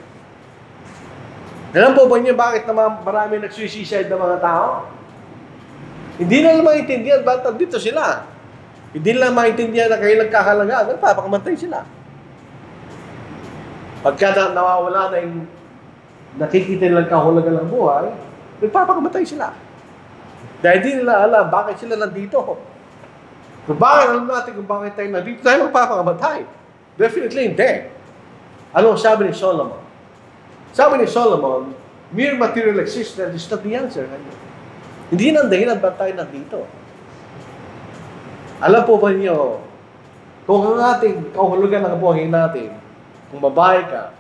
Alam po ba niyo bakit naman marami nag-suicide ng mga tao? Hindi na maintindihan ba't dito sila. Hindi na maintindihan na kayo nagkakalaga, nagpapakamatay sila. Pagka nawawala na yung nakikita nilang kahulugan ng buhay, nagpapakamatay sila. Dahil hindi nila alam bakit sila nandito. Kung bakit alam natin kung bakit tayo nandito, tayo magpapakamatay. Definitely hindi. Ano sabi ni Solomon? Sabi ni Solomon, mere material existence is not the answer. Hindi nang dahilan ba't tayo nandito. Alam po ba niyo, kung ang ating kahulugan ng buhay natin, kung babae ka,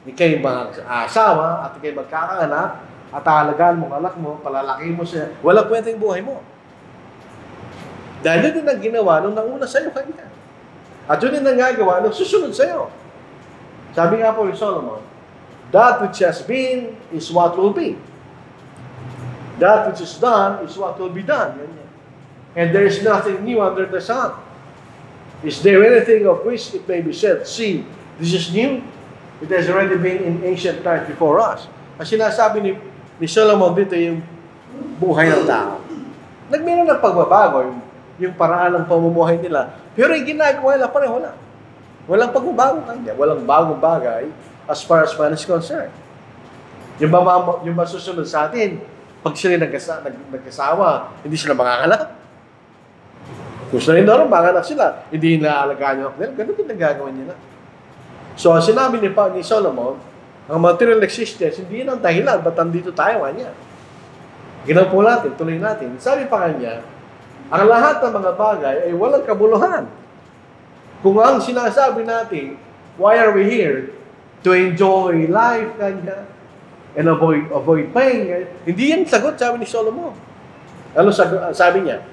ikay mag-asawa, at ikay magkakaanak, at aalagaan mo, anak mo, palalaki mo siya, wala kwenta yung buhay mo. Dahil yun din ang ginawa nung nauna sa'yo kanya. At yun din ang gagawa nung susunod sa'yo. Sabi nga po ni Solomon, that which has been is what will be. That which is done is what will be done. And there is nothing new under the sun. Is there anything of which it may be said, see, this is new? It has already been in ancient times before us. Ang sinasabi ni Solomon dito yung buhay ng tao. Nagmeron ng pagbabago, yung paraan ng pamumuhay nila. Pero yung ginagawa nila pareho lang. Walang pagbabago kanya. Walang bagong bagay as far as man is concerned. Yung masusunod sa atin, pag sila nagkasawa, hindi sila makakanak. Kung sila rin manganak sila, hindi naalagaan yung nila. Ganun din nagagawa nila. So, ang sinabi ni Solomon, ang material existence, hindi yun ang dahilan. Ba't andito tayo kanya? Ginawa po natin, tuloy natin. Sabi pa kanya, ang lahat ng mga bagay ay walang kabuluhan. Kung ang sinasabi natin, why are we here? To enjoy life, kanya, and avoid pain. Hindi yan sagot, sabi ni Solomon. Ano sabi niya?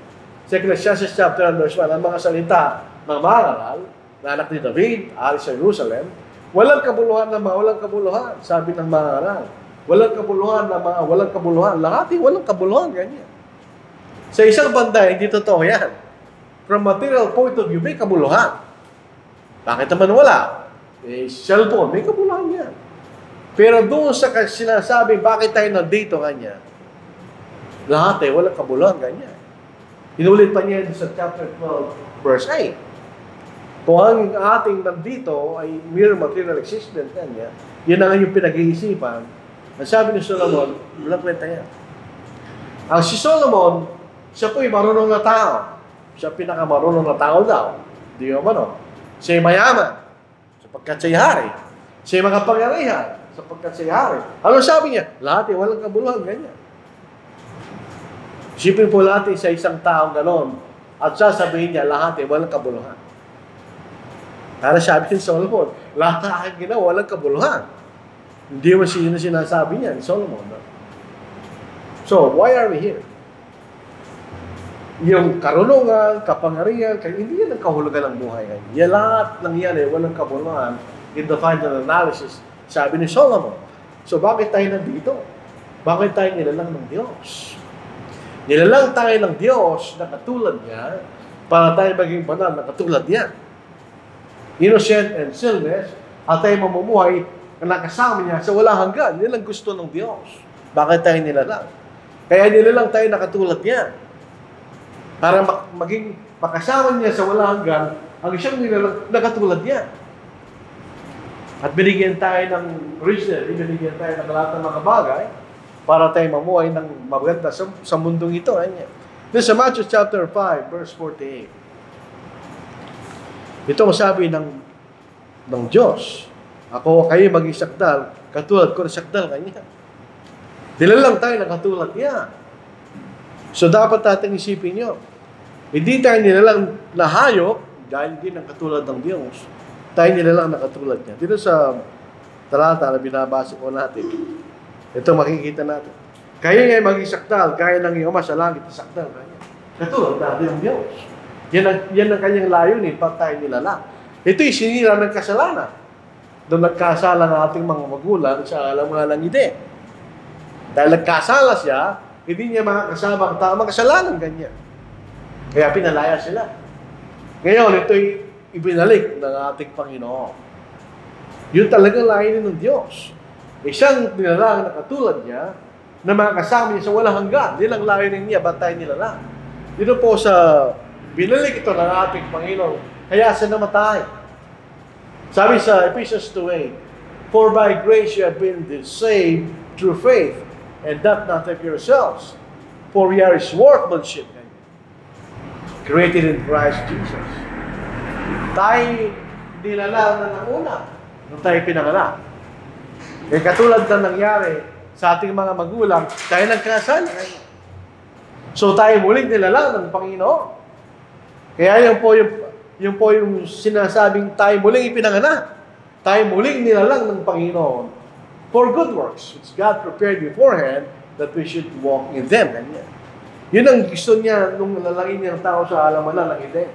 Sa Ecclesiastes chapter 1, ang mga salita ng mangaral, na anak ni David, alis sa Jerusalem, walang kabuluhan na walang kabuluhan, sabi ng mangaral. Walang kabuluhan na walang kabuluhan. Lahat walang kabuluhan, ganyan. Sa isang banda, hindi totoo yan. From material point of view, may kabuluhan. Bakit naman wala? Cellphone, may kabuluhan yan. Pero doon sa sinasabi, bakit tayo nandito kanya? Lahat walang kabuluhan, ganyan. Inulit pa niya sa chapter 12, verse 8. Kung ang ating nandito ay mere material existence kanya, yun ang yung pinag-iisipan. Ang sabi ni Solomon, walang kwenta yan. Ang si Solomon, siya po'y marunong na tao. Siya pinakamarunong na tao daw. Di ba no? Siya'y mayaman, sapagkat siya'y hari. Siya'y makapangyarihan, sapagkat siya'y hari. Ano sabi niya? Lahat walang kabuluhan, ganyan. Isipin po natin sa isang taong ganon at sasabihin niya, lahat walang kabuluhan. Para sabi ni Solomon, lahat na aking ginawa, walang kabuluhan. Hindi mo sinasabi niya ni Solomon. No? So, why are we here? Yung karunungan, kapangyarihan, hindi yan ang kahulugan ng buhay. Yan lahat ng yan walang kabuluhan in the final analysis, sabi ni Solomon. So, bakit tayo nandito? Bakit tayo nilalang ng Diyos? Nilalang tayo ng Diyos na katulad niya para tayo maging banal na katulad niya. Innocent and sinless, at tayo mamumuhay na nakasama niya sa walang hanggan. Yan ang gusto ng Diyos. Bakit tayo nilalang? Kaya nilalang tayo na katulad niya. Para maging makasama niya sa walang hanggan, ang isang nilalang na katulad niya. At binigyan tayo ng reason, binigyan tayo ng lahat ng mga bagay para tayo mamuhay ng maganda sa mundong ito. Then sa Matthew chapter 5, verse 48. Ito ang sabi ng Diyos. Ako, kayo maging sakdal, katulad ko na sakdal kanya. Nilalang tayo na katulad niya. So dapat natin isipin nyo, hindi tayo nilalang na hayop, dahil din ang katulad ng Diyos. Tayo nilalang na katulad niya. Dito sa talata na binabasa ko natin, ito makikita natin. Kayo ngayon maging sakdal, kaya ng iyong ama sa langit na sakdal kanya. Katulad natin ng Diyos. Yan ang kanyang layunin, pag tayo nilalang. Ito'y sinira ng kasalanan. Doon nagkasala ng ating mga magulang sa alam-alang ide. Dahil nagkasala siya, hindi niya makakasama ang tamang kasalanan, ganyan. Kaya pinalaya sila. Ngayon, ito'y ibinalik ng ating Panginoon. Yun talagang layunin ng Diyos. Isang nilalang na katulad niya, na makakasama niya sa walang hanggan. Yun ang layunin niya, ba't tayo nilalang? Dito po sa binalik ito ng ating Panginoon, kaya siya namatay. Sabi sa Ephesians 2:8, for by grace you have been saved through faith, and that not of yourselves, for we are His workmanship, created in Christ Jesus. Tayo nilalang na ng una, nung tayo pinanganak. Katulad na nangyari sa ating mga magulang, tayo nagkasala. So tayo muling nilalang ng Panginoon. Kaya yung sinasabing tayo muling ipinanganak. Tayo muling nilalang ng Panginoon for good works, which God prepared beforehand that we should walk in them. Yun ang gusto niya nung lalangin niyang tao sa alamanan ng Eden.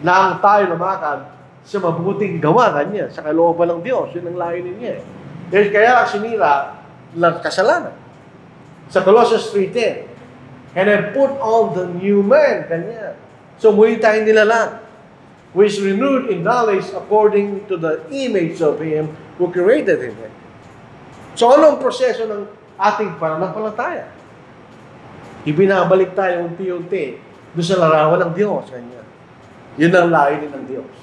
Na ang tayo lumakad sa mabuting gawa kanya, sa kalooban ng Diyos. Yun ang layunin niya. Kaya sinira ng kasalanan. Sa Colossians 3:10, and I put on the new man, kanya. So muli tayong nilalang, who is renewed in knowledge according to the image of Him who created Him. So anong proseso ng ating pananampalataya? Ibinabalik tayo unti-unti doon sa larawan ng Diyos. Kanya. Yun ang layunin ng Diyos.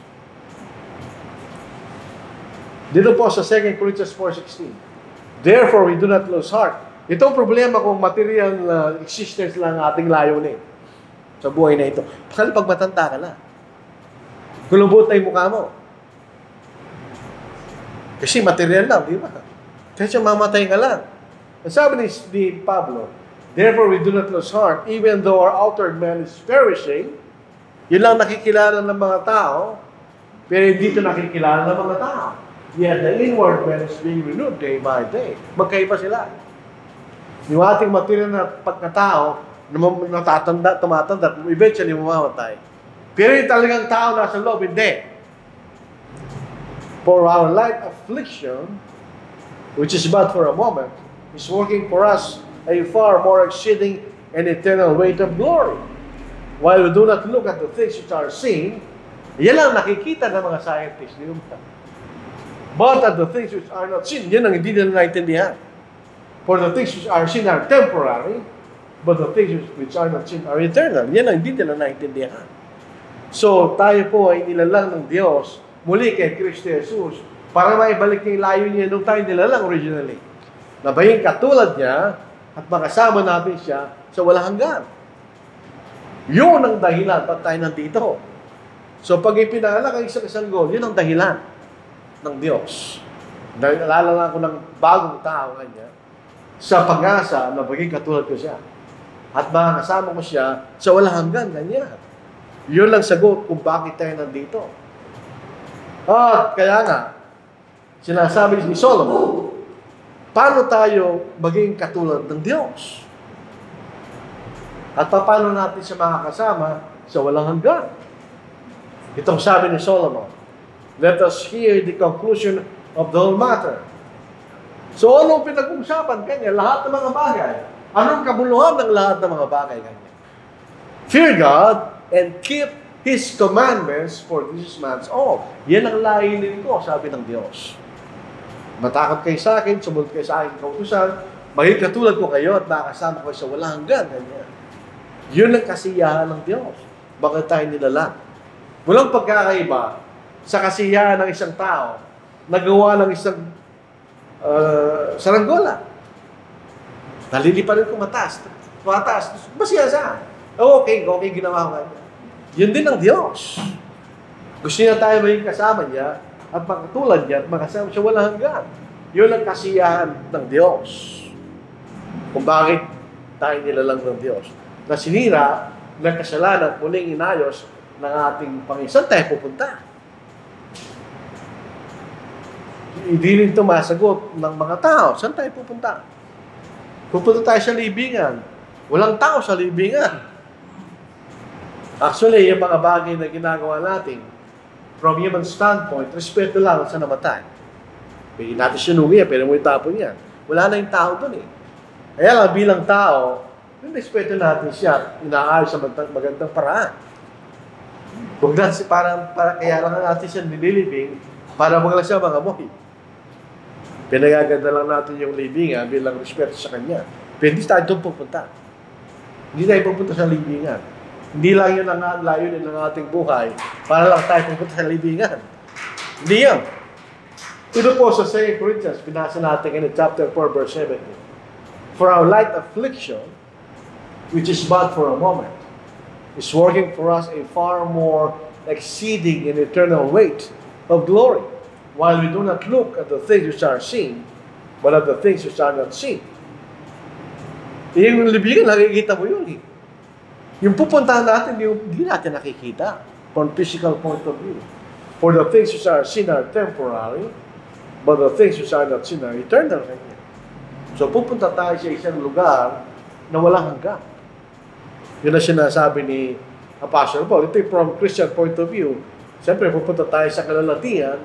Dito po sa 2 Corinthians 4:16, therefore we do not lose heart. Itong problema kung material existence lang ating layunin sa buhay na ito. Bakit pag matanda ka na? Kulubot na yung mukha mo. Kasi material lang, di ba? Kasi mamatay ka lang. Ang sabi ni Pablo, therefore we do not lose heart, even though our outward man is perishing. Yun lang nakikilala ng mga tao, pero hindi ito nakikilala ng mga tao. Yet the inward man is being renewed day by day. Magkaiba sila. Yung ating material na pagkatao, natatanda, tumatanda, eventually mamamatay. Pero yung talagang tao nasa loob, hindi. For our light affliction, which is but for a moment, is working for us a far more exceeding and eternal weight of glory. While we do not look at the things which are seen, yan lang nakikita ng mga scientists. But at the things which are not seen, yan ang hindi nila naintindihan. For the things which are seen are temporary, but the things which are not seen are eternal. Yan ang hindi nila naintindihan. So, tayo po ay nilalang ng Diyos muli kay Kristo Jesus para maibalik niya yung layo niya nung tayo nilalang originally. Na maging katulad niya at makasama natin siya sa walang hanggan. Yun ang dahilan ba't tayo nandito. So, pag ipinanganak ang isang sanggol, yun ang dahilan ng Diyos. Naalala ko ng bagong tao kanya sa pag-asa na maging katulad ko siya. At makakasama ko siya sa walang hanggan, ganyan. Yun lang sagot kung bakit tayo nandito. At kaya nga, sinasabi ni Solomon, paano tayo maging katulad ng Diyos? At paano natin siya makakasama sa walang hanggan? Itong sabi ni Solomon, let us hear the conclusion of the whole matter. So anong pinag-uusapan kanya? Lahat ng mga bagay. Anong kabuluhan ng lahat ng mga bagay kanya? Fear God and keep His commandments, for this is man's all. Yan ang layunin ko, sabi ng Diyos. Matakot kayo sa akin, sumunod kayo sa akin kautusan, maging katulad ko kayo at makakasama ko sa walang hanggan. Ganyan. Yun ang kasiyahan ng Diyos. Bakit tayo nilalang? Walang pagkakaiba sa kasiyahan ng isang tao na gawa ng isang saranggola. Nalilipanin ko mataas. Masiya siya. Okay, ginawa ko kanya. Yun din ang Diyos. Gusto niya tayo maging kasama niya at makatulad niya at makasama siya walang hanggan. Yun ang kasiyahan ng Diyos. Kung bakit tayo nilalang ng Diyos. Na sinira ng kasalanan muling inayos ng ating Panginoon. Saan tayo pupunta? Hindi rin ito masagot ng mga tao. Saan tayo pupunta? Pupunta tayo sa libingan. Walang tao sa libingan. Actually, yung mga bagay na ginagawa natin, from human standpoint, respeto lang sa namatay. Pwede natin sinuwi, pero mo itapon yan. Wala na yung tao doon eh. Kaya lang, bilang tao, yung respeto natin siya, inaayos sa magandang paraan. Huwag natin, para kaya lang natin siya nililibing, para wag lang siya mga mohi. Pinagaganda lang natin yung libingan bilang respeto sa kanya. Pero hindi tayo doon pupunta. Hindi tayo pupunta sa libingan. Hindi lang yun ang layunin ng ating buhay para lang tayo pupunta sa libingan. Hindi yan. Ito po sa 2 Corinthians, pinasa natin in chapter 4, verse 17. For our light affliction, which is but for a moment, is working for us a far more exceeding and eternal weight of glory, while we do not look at the things which are seen, but at the things which are not seen. Yung libingan, nakikita mo yun eh. Yung pupuntahan natin, hindi natin nakikita from physical point of view. For the things which are seen are temporary, but the things which are not seen are eternal. So pupunta tayo sa isang lugar na walang hanggan. Yun ang sinasabi ni Apostle Paul. Ito from Christian point of view. Siyempre, pupunta tayo sa kalalatian,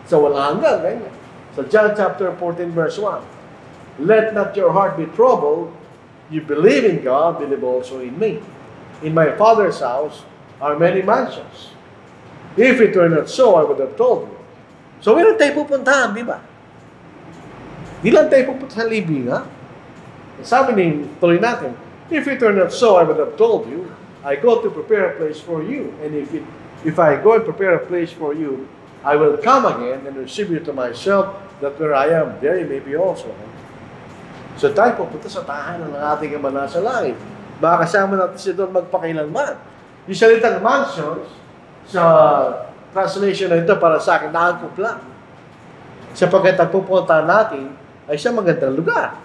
sa walang hanggan. Ganyan. Sa John chapter 14 verse 1. Let not your heart be troubled. You believe in God, believe also in me. In my Father's house are many mansions. If it were not so, I would have told you. So, meron tayo pupuntahan, di ba? Di lang tayo pupunta sa libingan. Sabi ni, tuloy natin, if it were not so, I would have told you, I go to prepare a place for you. And if I go and prepare a place for you, I will come again and receive you to myself, that where I am, there you may be also. So tayo pupunta sa tahanan ng ating Ama na sa langit. Makakasama natin siya doon magpakailanman. Yung salitang mansions, sa translation na ito para sa akin, naangkop lang. Sapagkat ang pupunta natin ay sa magandang lugar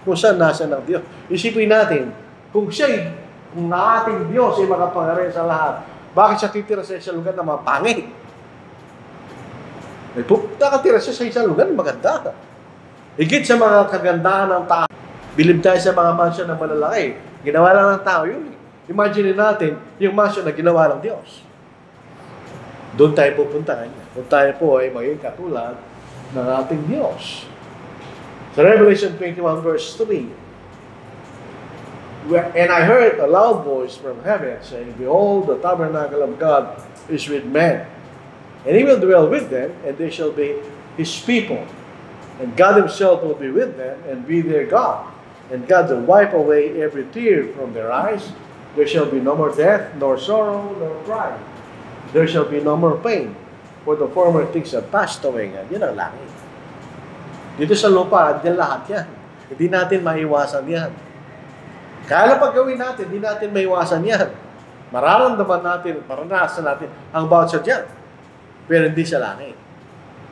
kung saan nasa ng Diyos. Isipin natin, kung ang ating Diyos ay makapangyarihan sa lahat, bakit siya titira sa isang lugar na mapangit? Nakatira siya sa isang lugar na maganda. Higit sa mga kagandahan ng tao. Bilib tayo sa mga mansion na malalaki. Ginawa lang ng tao yun. Imagine natin yung mansion na ginawa ng Diyos. Doon tayo pupunta kanya. Kung tayo po ay maging katulad ng ating Diyos. Sa Revelation 21 verse 3, and I heard a loud voice from heaven saying, Behold, the tabernacle of God is with men, and He will dwell with them, and they shall be His people. And God Himself will be with them, and be their God. And God will wipe away every tear from their eyes. There shall be no more death, nor sorrow, nor crying. There shall be no more pain, for the former things have passed away. Yan ang langit. Dito sa lupa, diyan lahat yan. Hindi natin maiwasan yan. Kaya pag gawin natin, hindi natin maiwasan yan. Mararamdaman natin, maranasan natin ang bawat sa dyan. Pero hindi sa langit.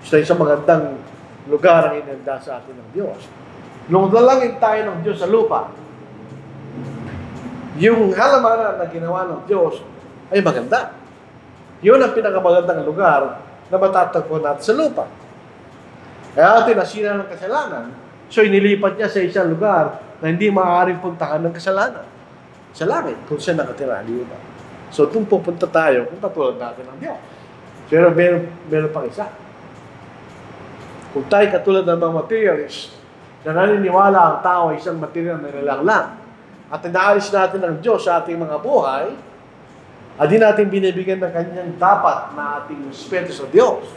So, isang magandang lugar ang inanda sa atin ng Diyos. Nung dalangin tayo ng Diyos sa lupa, yung halamanan na ginawa ng Diyos ay maganda. Yun ang pinakamagandang lugar na matatagpuan natin sa lupa. Kaya atin nasira ng kasalanan, so inilipat niya sa isang lugar na hindi maaaring puntahan ng kasalanan. Sa langit, kung siya nakatira, di ba? So, doon pupunta tayo kung katulad natin ng Diyos. Pero meron pang isa. Kung tayo katulad ng mga materialist, na naniniwala ang tao ay isang material na nilang at inaalis natin ng Diyos sa ating mga buhay, at di natin binibigyan ng kanyang dapat na ating respeto sa Diyos.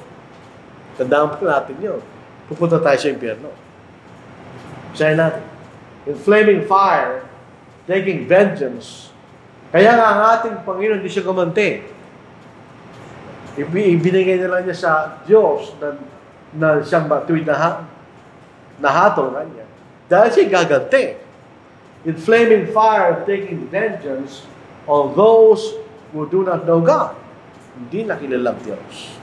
Tandaan po natin yun. Pupunta tayo sa impyerno. Sayin natin, in flaming fire, taking vengeance. Kaya nga ang ating Panginoon hindi siya gumanti. Ibinigay na lang niya sa Diyos na siyang matuwid na hatol kanya. Dahil siya gaganti. In flaming fire, taking vengeance on those who do not know God. Hindi nakilalang Diyos.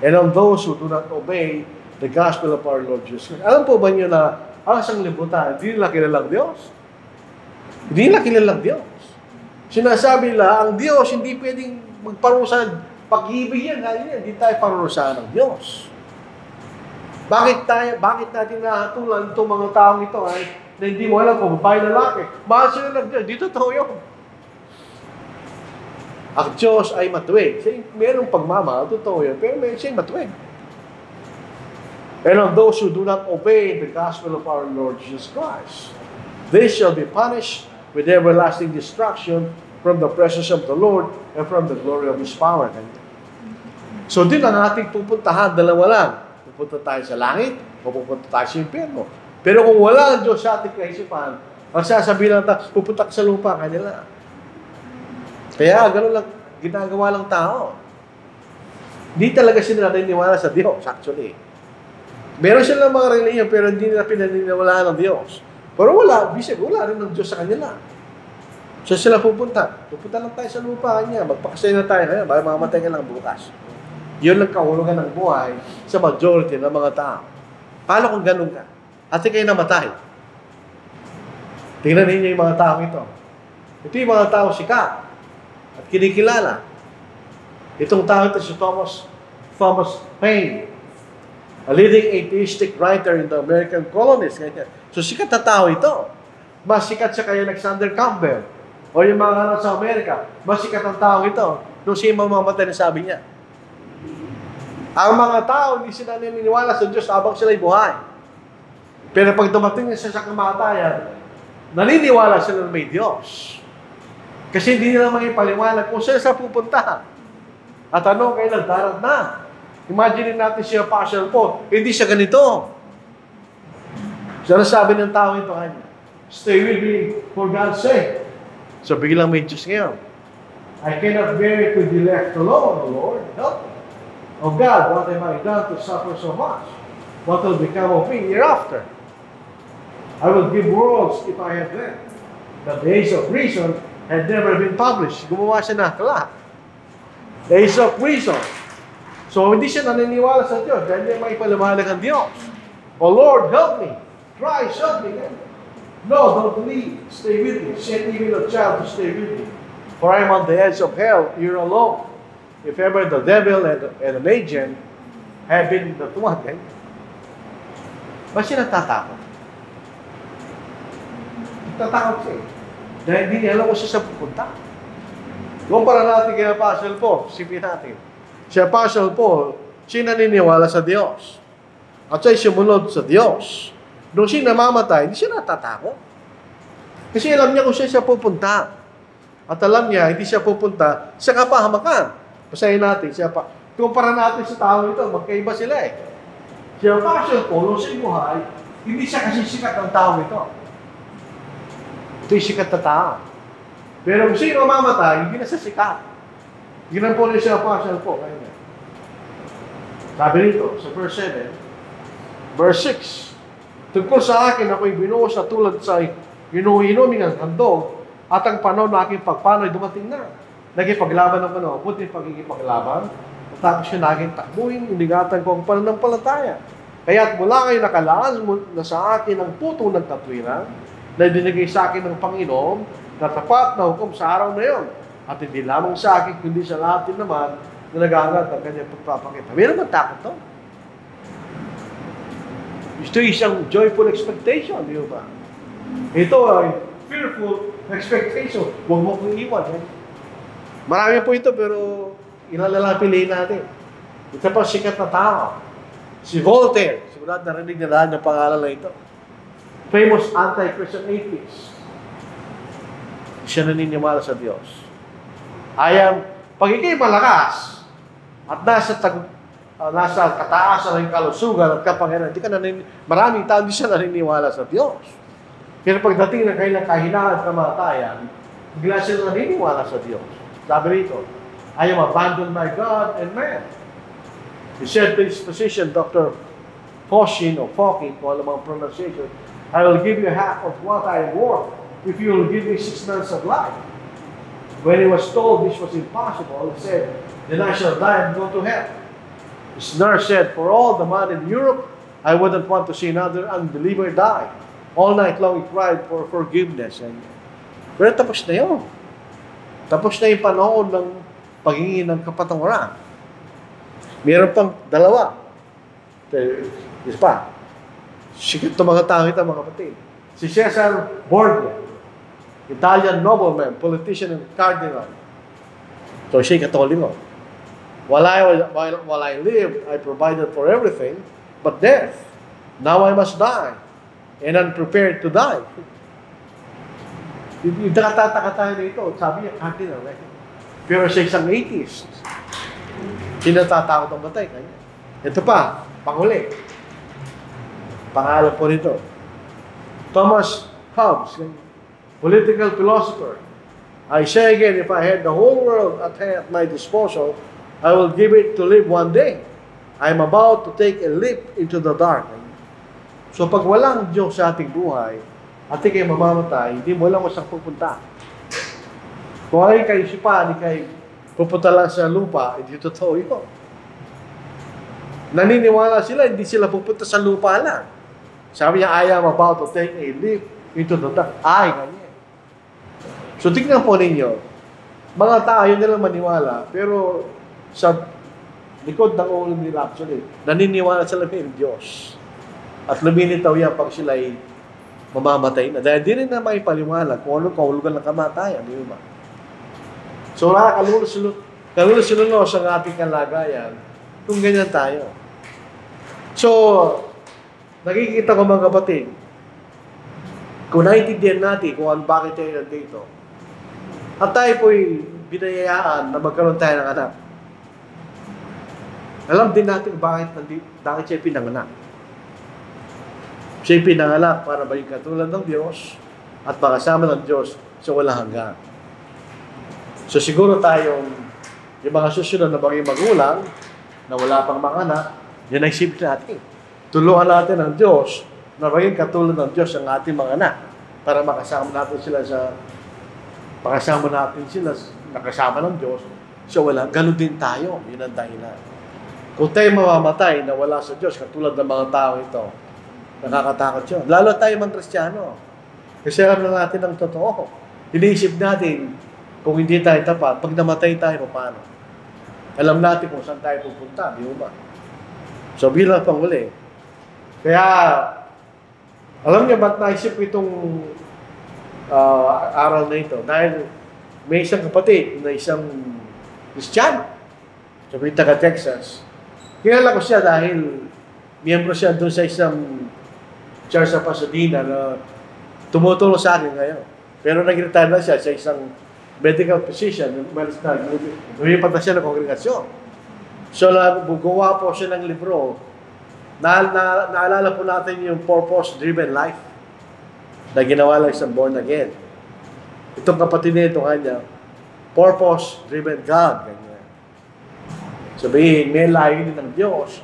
And on those who do not obey the gospel of our Lord Jesus Christ. Alam po ba niyo na ang sanglibutan, hindi nila kilalang Diyos? Hindi nila kilalang Diyos. Sinasabi nila, ang Diyos hindi pwedeng magparusahan. Pag-ibig yan, hindi tayo parurusahan ng Diyos. Bakit natin nahatulan itong mga taong ito na hindi mo alam kung babae lalaki? Mahal sila ng Diyos. Di totoo yun. Ang Diyos ay matuwid. Mayroong pagmamahal, totoo yun. Pero may siya'y matuwid. And on those who do not obey the gospel of our Lord Jesus Christ, they shall be punished with everlasting destruction from the presence of the Lord and from the glory of His power. So din ang ating pupuntahan, dalawa lang. Pupunta tayo sa langit o pupunta tayo sa impyerno. Pero kung wala ang Diyos sa ating kaisipan, ang sasabihin lang tayo, pupunta ka sa lupa, kanila. Kaya gano'n lang, ginagawa lang tao. Hindi talaga sila naniniwala sa Diyos, actually. Meron silang mga reliyon, pero hindi nila pinaniniwalaan ng Diyos. Pero wala rin ng Diyos sa kanila. So sila pupunta. Pupunta lang tayo sa lupa niya. Magpakasay na tayo ngayon. Baka mamamatay ka lang bukas. Yun lang kahulugan ng buhay sa majority ng mga tao. Paano kung ganun ka? At kayo namatay. Tingnan ninyo yung mga tao ito. Ito yung mga tao sikat at kinikilala. Itong tao ito si Thomas Paine, a leading atheistic writer in the American colonies. So sikat na tao ito. Mas sikat siya kay Alexander Campbell. O yung mga nasa Amerika, mas sikat ang tao ito. Nung siya mamamatay na sabi niya. Ang mga tao, hindi sila naniniwala sa Diyos habang sila'y buhay. Pero pag dumating siya sa kamatayan, naniniwala sila na may Diyos. Kasi hindi nila makipaliwanag kung saan sa pupunta. At ano, kailan darat na. Imagine natin si Apostle Paul, hindi siya ganito. Siya sabi ng tao ito kanya, stay with me for God's sake. So biglang may Diyos ngayon. I cannot bear to be left alone, Lord. Help me. Oh God, what have I done to suffer so much? What will become of me hereafter? I will give worlds if I have them. The days of reason had never been published. Gumawa siya ng akla. Days of reason. So hindi siya naniniwala sa Diyos dahil hindi may paliwanag ang Diyos. Oh Lord, help me. Christ, help me. No, don't leave. Stay with me. Send even a child to stay with me. For I am on the edge of hell. You're alone. If ever the devil and an agent have been the one, ba't siya natatakot? Natatakot siya. Dahil hindi niya alam kung siya pupunta. Kumpara natin kay Apostle Paul, sipin natin. Si Apostle Paul, siya naniniwala sa Diyos. At siya'y sumunod sa Diyos. Nung siya namamatay, hindi siya natatakot. Kasi alam niya kung siya pupunta. At alam niya, hindi siya pupunta sa kapahamakan. Basahin natin siya pa. Kumpara natin sa tao ito, magkaiba sila eh. Si Apostle Paul, nung siya buhay, hindi siya kasi sikat ng tao ito. Ito'y sikat na tao. Pero kung siya mamamatay, hindi na siya sikat. Ginan po niya si Apostle Paul. Sabi nito, sa verse 7, verse 6, tungkol sa akin, ako'y binuo sa tulad sa inuminuming ang handog at ang panahon na aking pagpano'y dumating na. Nagipaglaban ng panahon, buti pagkikipaglaban, at tapos siya naging takbuhin, inigatan ko ang pananampalataya. Kaya't mula kayo nakalaan na sa akin ang puto ng katwiran, na dinigay sa akin ng Panginoon, na tapat na hukom sa araw na yon. At hindi lamang sa akin, kundi sa lahat din naman, na nag-aangat ang kanyang pagpapakita. Meron ba takot to? Ito isang joyful expectation, di ba? Ito ay fearful expectation. Huwag mo kong iwan. Marami po ito, pero ilan na lang piliin natin. Ito pa sikat na tao. Si Voltaire. Sigurado narinig na lahat ng pangalan na ito. Famous anti-Christian atheist. Siya naniniwala sa Diyos. Pag ikay malakas at nasa kataasan ng kalusugan at kapangyarihan, maraming tao hindi siya naniniwala sa Diyos. Pero pagdating ng kailang kahinaan at kamatayan, bigla siya naniniwala sa Diyos. Sabi rito, I am abandoned by God and man. He said to his physician, Dr. Foshin or Fokin, kung alam ang pronunciation, I will give you half of what I am worth if you will give me 6 months of life. When he was told this was impossible, he said, then I shall die and go to hell. His nurse said, for all the money in Europe, I wouldn't want to see another unbeliever die. All night long he cried for forgiveness. Pero tapos na yun. Tapos na yung panahon ng paghingi ng kapatawaran. Meron pang dalawa. Isa pa. Sikit ito mga tao ito, mga kapatid. Si Cesar Borgia, Italian nobleman, politician and cardinal. So siya Katoliko. While I lived, I provided for everything but death. Now I must die. And I'm prepared to die. Yung nakatataka tayo nito, sabi niya, cardinal. Pero siya isang atheist. Sinatatakot ang batay kanya. Ito pa, panghuli. Pangalan po nito. Thomas Hobbes, political philosopher. I say again, if I had the whole world at my disposal, I will give it to live one day. I am about to take a leap into the dark. So pag walang Diyos sa ating buhay, at kayo mamamatay, hindi mo lang kung saan pupunta. Kung ay kayo sipa, kayo pupunta lang sa lupa, hindi totoo ito. Naniniwala sila, hindi sila pupunta sa lupa lang. Sabi niya, I am about to take a leap into the dark. Ay, ganyan. So tignan po ninyo, mga tao, yun nilang maniwala, pero sa likod ng ulo nila actually, naniniwala sila may Diyos. At lumilitaw yan pag sila ay mamamatay na. Dahil di rin na may paliwanag kung anong kahulugan ng kamatayan. Di ba? So, kalulusulos ang ating kalagayan kung ganyan tayo. So, nakikita ko mga kapatid, kung naiintindihan natin kung bakit tayo nandito, at tayo po'y binayayaan na magkaroon tayo ng anak, alam din natin bakit siya pinanganak. Siya pinanganak para maging katulad ng Diyos at makasama ng Diyos sa walang hanggan. So siguro tayong yung mga susunod na maging magulang na wala pang mga anak, yan ay isipin natin. Tulungan natin ang Diyos na maging katulad ng Diyos ang ating mga anak para makasama natin sila nakasama ng Diyos sa walang. Ganun din tayo. Yun ang dahilan. Kung tayo mamamatay na wala sa Diyos, katulad ng mga tao ito, nakakatakot yun. Lalo tayo mga Kristiyano. Kasi alam na natin ang totoo. Iniisip natin, kung hindi tayo tapat, pag namatay tayo, paano? Alam natin kung saan tayo pupunta, di ba? So, bilang panghuli. Kaya, alam niyo ba't naisip itong aral na ito? Dahil may isang kapatid na isang Kristiyano, sabi taga Texas. Kilala ko siya dahil miyembro siya doon sa isang church sa Pasadena na tumutulong sa akin ngayon. Pero nag-retire na siya sa isang medical physician. Lumipat na siya ng kongregasyon. So, gumawa po siya ng libro. Naalala po natin yung purpose-driven life na ginawa lang isang born again. Itong kapatid nito kanya, purpose-driven God. Ganyan. Sabihin, may layunin ng Diyos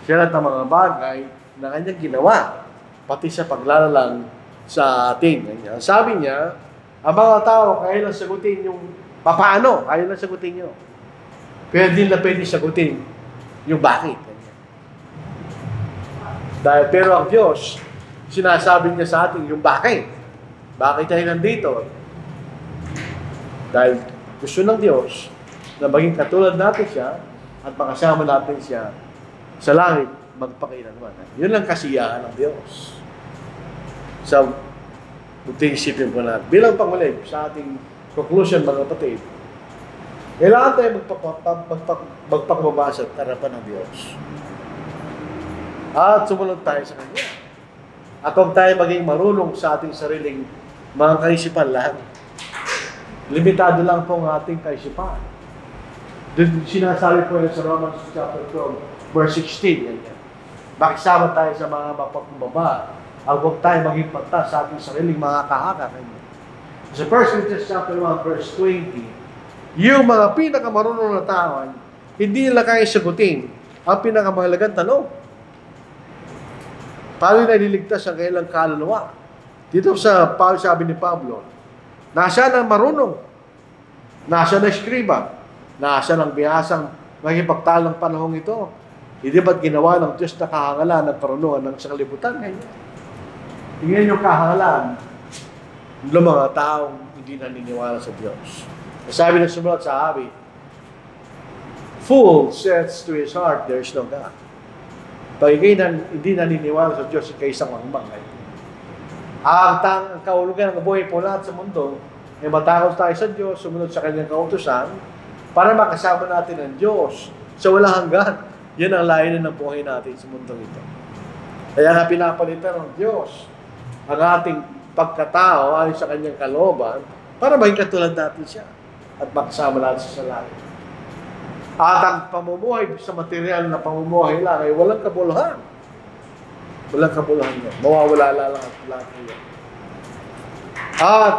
sa lahat ng mga bagay na kanyang ginawa, pati sa paglalalang sa atin. Ganyan. Sabi niya, ang mga tao, kaya lang sagutin yung papaano, kaya lang sagutin nyo. Pero hindi na pwede sagutin yung bakit. Ganyan. Pero ang Diyos, sinasabi niya sa atin yung bakit. Bakit tayo nandito? Dahil gusto ng Diyos na maging katulad natin siya at makasama natin siya sa langit magpakailanman. Yun ang kasiyahan ng Diyos. Sa buting isipin po natin. Bilang pangulit sa ating conclusion, mga kapatid, kailangan tayo magpakababa sa harapan ng Diyos. At sumunod tayo sa Kanya. At huwag tayo maging marunong sa ating sariling mga kaisipan lang. Limitado lang po ang ating kaisipan. Sinasabi po yun sa Romans chapter 12, verse 16. Yan. Makisama tayo sa mga mapagkumbaba. At huwag tayo maging pagtas sa ating sariling mga kahaka. Sa 1 Corinthians chapter 1, verse 20, yung mga pinakamarunong na tao, hindi nila kaya sagutin ang pinakamahalagang tanong. Paano naliligtas ang kailang kaluluwa? Dito sa sabi ni Pablo, nasaan ang marunong? Nasaan ang eskriba? Nasaan ang bihasang magipagtalang panahong ito? Hindi ba't ginawa ng Diyos na kahangalan at karunungan ng sakalibutan? Tingnan yung kahangalan ng mga taong hindi naniniwala sa Diyos. Sabi ng sumulat sa Abi, fool says to his heart, there is no God. Pag hindi naniniwala sa Diyos, ikay isang mangmang. Ang kahulugan ng buhay po lahat sa mundo, ay matakot tayo sa Diyos, sumunod sa Kanyang kautusan, para makasama natin ang Diyos sa walang hanggan. Yan ang layunin ng buhay natin sa mundong ito. Kaya nga pinapalitan ng Diyos ang ating pagkatao ayon sa Kanyang kalooban para maging katulad natin siya at makasama natin siya sa langit. At ang pamumuhay sa material na pamumuhay lang ay walang kabuluhan. Walang kabuluhan yun. Mawawala lang at lahat yun. At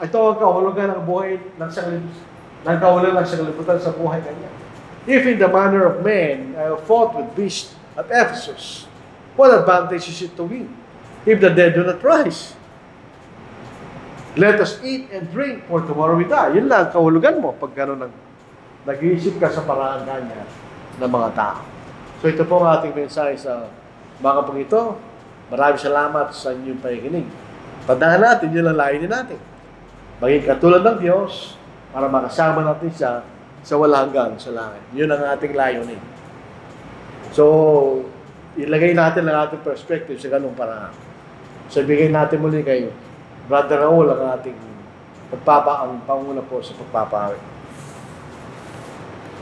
ito ang kahulugan ng buhay ng kahulugan ng sanglibutan sa buhay kanya. If in the manner of men I have fought with beasts at Ephesus, what advantage is it to me if the dead do not rise? Let us eat and drink, for tomorrow we die. Yun lang, kahulugan mo pag gano'n nag-iisip ka sa paraan kanya ng mga tao. So ito po ang ating mensahe sa mga pang ito. Maraming salamat sa inyong pakikinig. Tandaan natin, yun ang layunin natin. Maging katulad ng Diyos para makasama natin siya sa walang hanggan sa langit. Yun ang ating layunin. So, ilagay natin ang ating perspective sa ganung paraan. So, bigay natin muli kay Brother Raul ang ating ang panguna po sa pagpapawi.